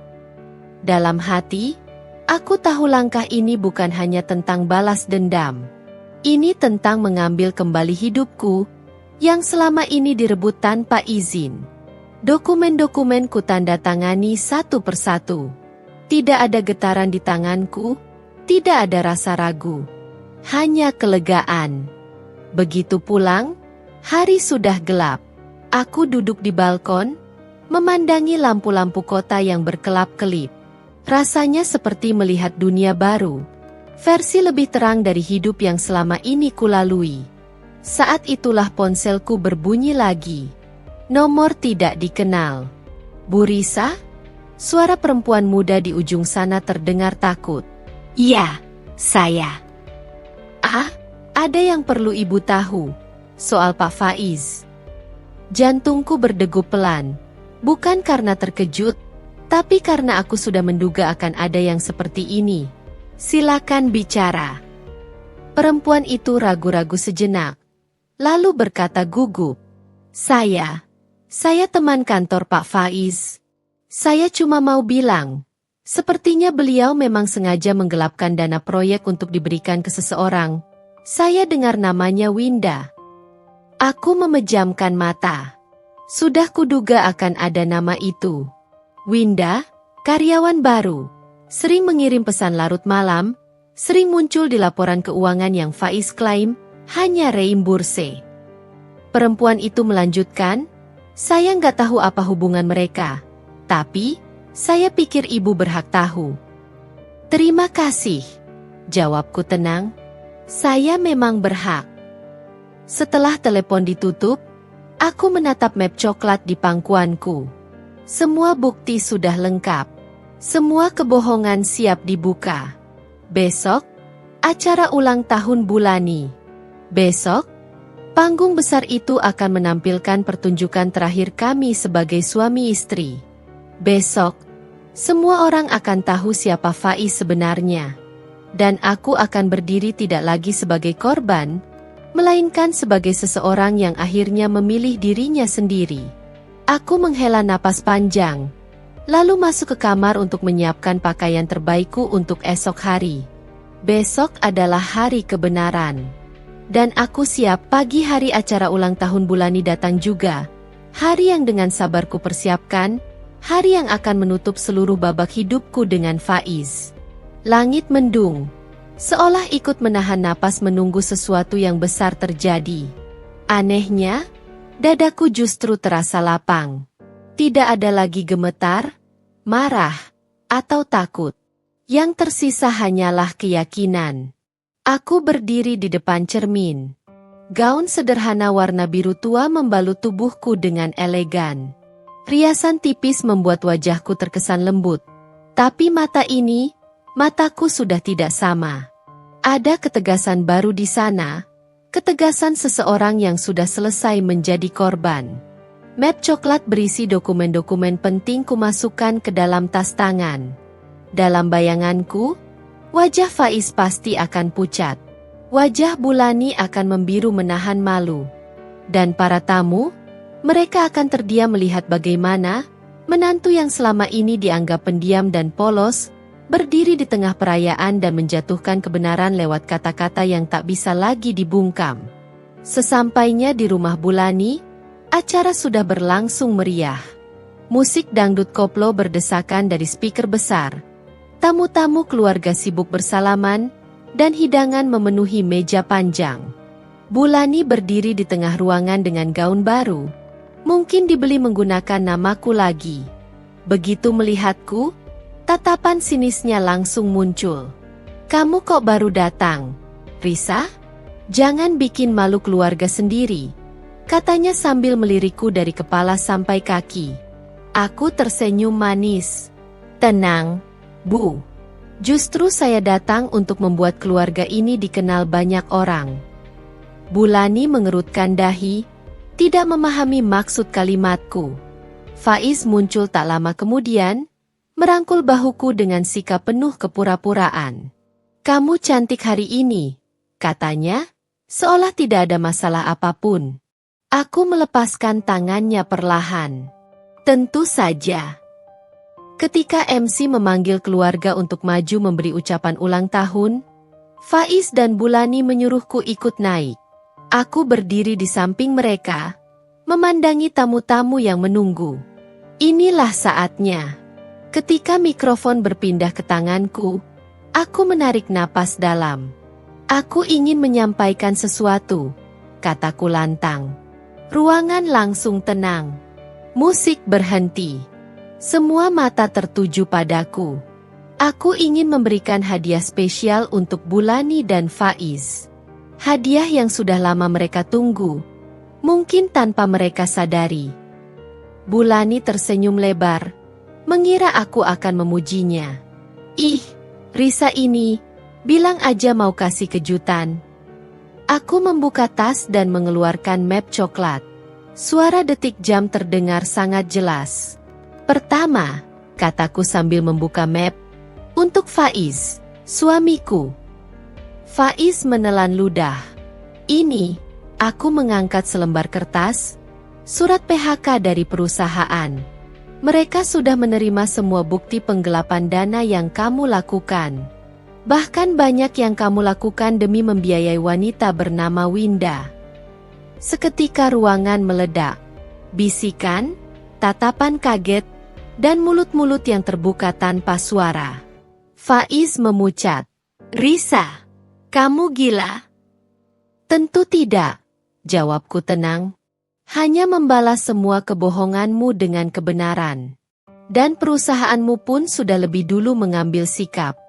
Dalam hati, aku tahu langkah ini bukan hanya tentang balas dendam. Ini tentang mengambil kembali hidupku, yang selama ini direbut tanpa izin. Dokumen-dokumen ku tanda tangani satu persatu. Tidak ada getaran di tanganku, tidak ada rasa ragu. Hanya kelegaan. Begitu pulang, hari sudah gelap. Aku duduk di balkon, memandangi lampu-lampu kota yang berkelap-kelip. Rasanya seperti melihat dunia baru. Versi lebih terang dari hidup yang selama ini kulalui. Saat itulah ponselku berbunyi lagi. Nomor tidak dikenal. Bu Risa? Suara perempuan muda di ujung sana terdengar takut. Iya, saya. Ah, ada yang perlu ibu tahu. Soal Pak Faiz. Jantungku berdegup pelan. Bukan karena terkejut, tapi karena aku sudah menduga akan ada yang seperti ini. Silakan bicara. Perempuan itu ragu-ragu sejenak. Lalu berkata gugup. Saya teman kantor Pak Faiz. Saya cuma mau bilang, sepertinya beliau memang sengaja menggelapkan dana proyek untuk diberikan ke seseorang. Saya dengar namanya Winda. Aku memejamkan mata. Sudah kuduga akan ada nama itu. Winda, karyawan baru. Sering mengirim pesan larut malam, sering muncul di laporan keuangan yang Faiz klaim hanya reimburse. Perempuan itu melanjutkan, saya nggak tahu apa hubungan mereka, tapi saya pikir ibu berhak tahu. Terima kasih, jawabku tenang, saya memang berhak. Setelah telepon ditutup, aku menatap map coklat di pangkuanku. Semua bukti sudah lengkap. Semua kebohongan siap dibuka. Besok, acara ulang tahun Bulani. Besok, panggung besar itu akan menampilkan pertunjukan terakhir kami sebagai suami istri. Besok, semua orang akan tahu siapa Faiz sebenarnya. Dan aku akan berdiri tidak lagi sebagai korban, melainkan sebagai seseorang yang akhirnya memilih dirinya sendiri. Aku menghela napas panjang. Lalu masuk ke kamar untuk menyiapkan pakaian terbaikku untuk esok hari. Besok adalah hari kebenaran. Dan aku siap pagi hari acara ulang tahun Bulani datang juga. Hari yang dengan sabar ku persiapkan, hari yang akan menutup seluruh babak hidupku dengan Faiz. Langit mendung, seolah ikut menahan napas menunggu sesuatu yang besar terjadi. Anehnya, dadaku justru terasa lapang. Tidak ada lagi gemetar, marah, atau takut. Yang tersisa hanyalah keyakinan. Aku berdiri di depan cermin. Gaun sederhana warna biru tua membalut tubuhku dengan elegan. Riasan tipis membuat wajahku terkesan lembut. Tapi mataku sudah tidak sama. Ada ketegasan baru di sana, ketegasan seseorang yang sudah selesai menjadi korban. Map coklat berisi dokumen-dokumen penting kumasukkan ke dalam tas tangan. Dalam bayanganku, wajah Faiz pasti akan pucat. Wajah Bulani akan membiru menahan malu. Dan para tamu, mereka akan terdiam melihat bagaimana menantu yang selama ini dianggap pendiam dan polos, berdiri di tengah perayaan dan menjatuhkan kebenaran lewat kata-kata yang tak bisa lagi dibungkam. Sesampainya di rumah Bulani, acara sudah berlangsung meriah. Musik dangdut koplo berdesakan dari speaker besar. Tamu-tamu keluarga sibuk bersalaman, dan hidangan memenuhi meja panjang. Bulani berdiri di tengah ruangan dengan gaun baru. Mungkin dibeli menggunakan namaku lagi. Begitu melihatku, tatapan sinisnya langsung muncul. "Kamu kok baru datang, Risa? Jangan bikin malu keluarga sendiri," katanya sambil melirikku dari kepala sampai kaki. Aku tersenyum manis. "Tenang, Bu. Justru saya datang untuk membuat keluarga ini dikenal banyak orang." Bulani mengerutkan dahi, tidak memahami maksud kalimatku. Faiz muncul tak lama kemudian, merangkul bahuku dengan sikap penuh kepura-puraan. "Kamu cantik hari ini," katanya, seolah tidak ada masalah apapun. Aku melepaskan tangannya perlahan. Tentu saja. Ketika MC memanggil keluarga untuk maju memberi ucapan ulang tahun, Faiz dan Bulani menyuruhku ikut naik. Aku berdiri di samping mereka, memandangi tamu-tamu yang menunggu. Inilah saatnya. Ketika mikrofon berpindah ke tanganku, aku menarik napas dalam. "Aku ingin menyampaikan sesuatu," kataku lantang. Ruangan langsung tenang. Musik berhenti. Semua mata tertuju padaku. Aku ingin memberikan hadiah spesial untuk Bulani dan Faiz. Hadiah yang sudah lama mereka tunggu, mungkin tanpa mereka sadari. Bulani tersenyum lebar, mengira aku akan memujinya. "Ih, Risa ini, bilang aja mau kasih kejutan." Aku membuka tas dan mengeluarkan map coklat. Suara detik jam terdengar sangat jelas. "Pertama," kataku sambil membuka map, "untuk Faiz, suamiku." Faiz menelan ludah. "Ini," aku mengangkat selembar kertas, "surat PHK dari perusahaan. Mereka sudah menerima semua bukti penggelapan dana yang kamu lakukan. Bahkan banyak yang kamu lakukan demi membiayai wanita bernama Winda." Seketika ruangan meledak. Bisikan, tatapan kaget, dan mulut-mulut yang terbuka tanpa suara. Faiz memucat. "Risa, kamu gila?" "Tentu tidak," jawabku tenang. "Hanya membalas semua kebohonganmu dengan kebenaran. Dan perusahaanmu pun sudah lebih dulu mengambil sikap."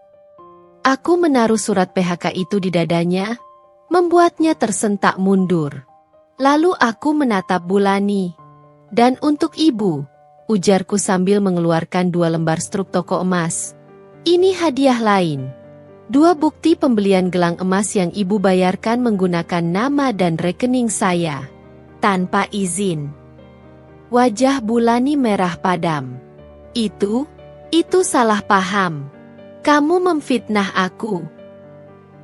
Aku menaruh surat PHK itu di dadanya, membuatnya tersentak mundur. Lalu aku menatap Bulani. "Dan untuk ibu," ujarku sambil mengeluarkan 2 lembar struk toko emas. "Ini hadiah lain. 2 bukti pembelian gelang emas yang ibu bayarkan menggunakan nama dan rekening saya, tanpa izin." Wajah Bulani merah padam. Itu salah paham. Kamu memfitnah aku."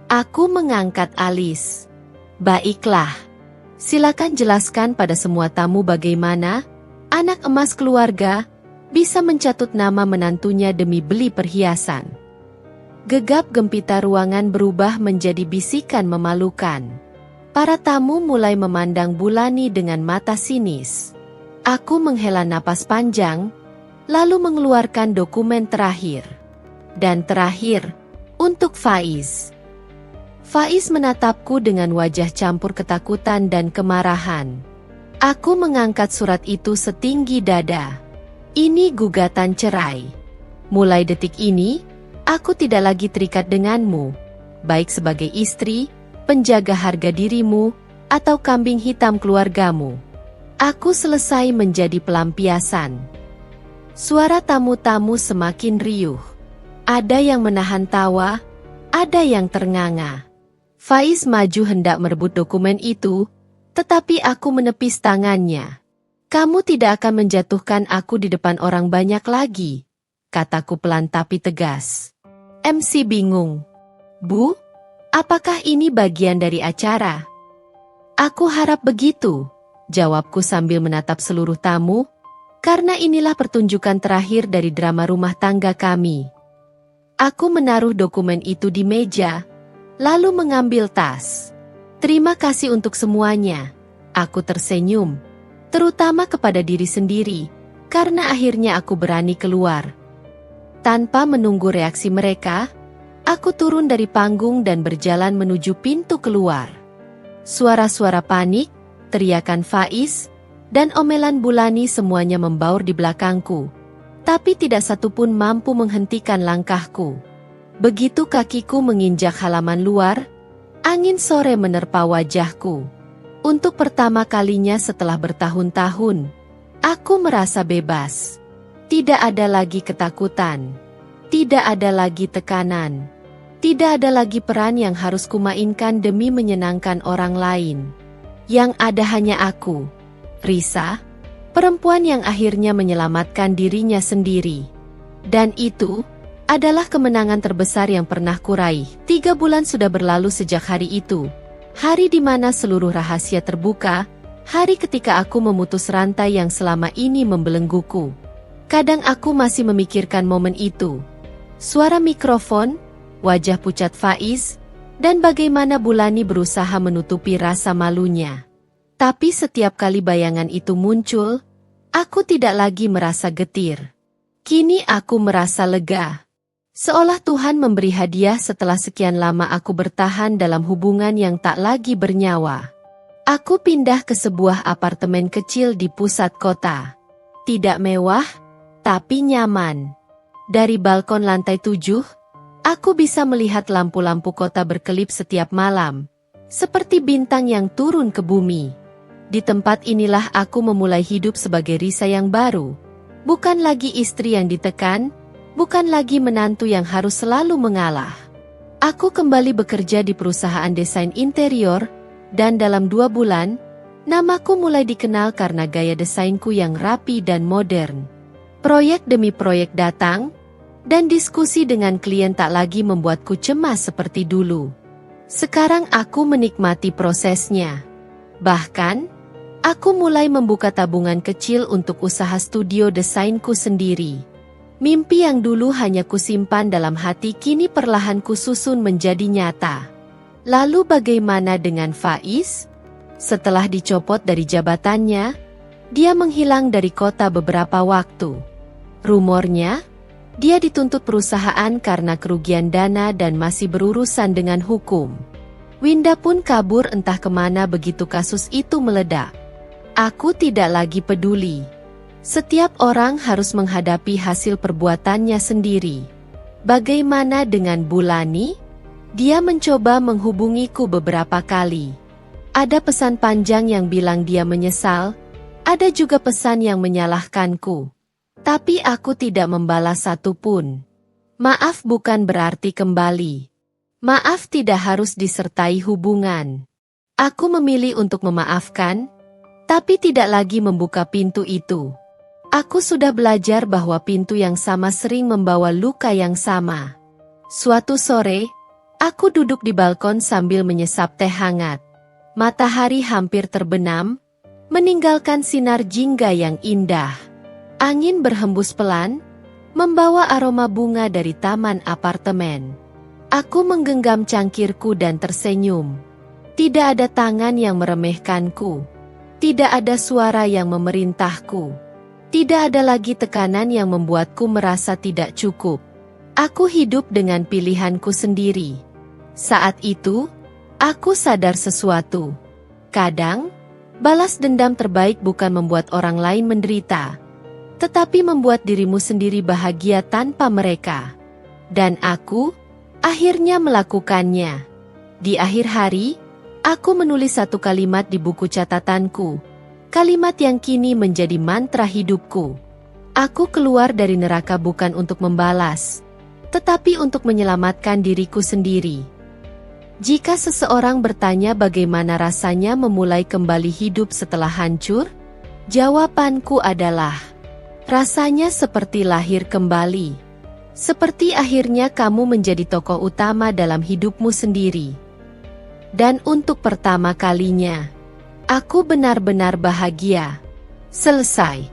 Aku mengangkat alis. "Baiklah. Silakan jelaskan pada semua tamu bagaimana anak emas keluarga bisa mencatut nama menantunya demi beli perhiasan." Gegap gempita ruangan berubah menjadi bisikan memalukan. Para tamu mulai memandang Bulani dengan mata sinis. Aku menghela napas panjang, lalu mengeluarkan dokumen terakhir. Dan terakhir, untuk Faiz. Faiz menatapku dengan wajah campur ketakutan dan kemarahan. Aku mengangkat surat itu setinggi dada. "Ini gugatan cerai. Mulai detik ini, aku tidak lagi terikat denganmu, baik sebagai istri, penjaga harga dirimu, atau kambing hitam keluargamu. Aku selesai menjadi pelampiasan." Suara tamu-tamu semakin riuh. Ada yang menahan tawa, ada yang ternganga. Faiz maju hendak merebut dokumen itu, tetapi aku menepis tangannya. "Kamu tidak akan menjatuhkan aku di depan orang banyak lagi," kataku pelan tapi tegas. MC bingung. "Bu, apakah ini bagian dari acara?" "Aku harap begitu," jawabku sambil menatap seluruh tamu, "karena inilah pertunjukan terakhir dari drama rumah tangga kami." Aku menaruh dokumen itu di meja, lalu mengambil tas. Terima kasih untuk semuanya. Aku tersenyum, terutama kepada diri sendiri, karena akhirnya aku berani keluar. Tanpa menunggu reaksi mereka, aku turun dari panggung dan berjalan menuju pintu keluar. Suara-suara panik, teriakan Faiz, dan omelan Bulani semuanya membaur di belakangku. Tapi tidak satupun mampu menghentikan langkahku. Begitu kakiku menginjak halaman luar, angin sore menerpa wajahku. Untuk pertama kalinya setelah bertahun-tahun, aku merasa bebas. Tidak ada lagi ketakutan. Tidak ada lagi tekanan. Tidak ada lagi peran yang harus kumainkan demi menyenangkan orang lain. Yang ada hanya aku, Risa, perempuan yang akhirnya menyelamatkan dirinya sendiri. Dan itu adalah kemenangan terbesar yang pernah kuraih. 3 bulan sudah berlalu sejak hari itu. Hari di mana seluruh rahasia terbuka, hari ketika aku memutus rantai yang selama ini membelengguku. Kadang aku masih memikirkan momen itu. Suara mikrofon, wajah pucat Faiz, dan bagaimana Bulani berusaha menutupi rasa malunya. Tapi setiap kali bayangan itu muncul, aku tidak lagi merasa getir. Kini aku merasa lega. Seolah Tuhan memberi hadiah setelah sekian lama aku bertahan dalam hubungan yang tak lagi bernyawa. Aku pindah ke sebuah apartemen kecil di pusat kota. Tidak mewah, tapi nyaman. Dari balkon lantai 7, aku bisa melihat lampu-lampu kota berkelip setiap malam, seperti bintang yang turun ke bumi. Di tempat inilah aku memulai hidup sebagai Risa yang baru. Bukan lagi istri yang ditekan, bukan lagi menantu yang harus selalu mengalah. Aku kembali bekerja di perusahaan desain interior, dan dalam 2 bulan, namaku mulai dikenal karena gaya desainku yang rapi dan modern. Proyek demi proyek datang, dan diskusi dengan klien tak lagi membuatku cemas seperti dulu. Sekarang aku menikmati prosesnya. Bahkan, aku mulai membuka tabungan kecil untuk usaha studio desainku sendiri. Mimpi yang dulu hanya kusimpan dalam hati kini perlahan kususun menjadi nyata. Lalu bagaimana dengan Faiz? Setelah dicopot dari jabatannya, dia menghilang dari kota beberapa waktu. Rumornya, dia dituntut perusahaan karena kerugian dana dan masih berurusan dengan hukum. Winda pun kabur entah kemana begitu kasus itu meledak. Aku tidak lagi peduli. Setiap orang harus menghadapi hasil perbuatannya sendiri. Bagaimana dengan Bulani? Dia mencoba menghubungiku beberapa kali. Ada pesan panjang yang bilang dia menyesal, ada juga pesan yang menyalahkanku. Tapi aku tidak membalas satupun. Maaf bukan berarti kembali. Maaf tidak harus disertai hubungan. Aku memilih untuk memaafkan, tapi tidak lagi membuka pintu itu. Aku sudah belajar bahwa pintu yang sama sering membawa luka yang sama. Suatu sore, aku duduk di balkon sambil menyesap teh hangat. Matahari hampir terbenam, meninggalkan sinar jingga yang indah. Angin berhembus pelan, membawa aroma bunga dari taman apartemen. Aku menggenggam cangkirku dan tersenyum. Tidak ada tangan yang meremehkanku. Tidak ada suara yang memerintahku. Tidak ada lagi tekanan yang membuatku merasa tidak cukup. Aku hidup dengan pilihanku sendiri. Saat itu, aku sadar sesuatu. Kadang, balas dendam terbaik bukan membuat orang lain menderita, tetapi membuat dirimu sendiri bahagia tanpa mereka. Dan aku akhirnya melakukannya. Di akhir hari, aku menulis satu kalimat di buku catatanku. Kalimat yang kini menjadi mantra hidupku. Aku keluar dari neraka bukan untuk membalas, tetapi untuk menyelamatkan diriku sendiri. Jika seseorang bertanya bagaimana rasanya memulai kembali hidup setelah hancur, jawabanku adalah, rasanya seperti lahir kembali. Seperti akhirnya kamu menjadi tokoh utama dalam hidupmu sendiri. Dan untuk pertama kalinya, aku benar-benar bahagia. Selesai.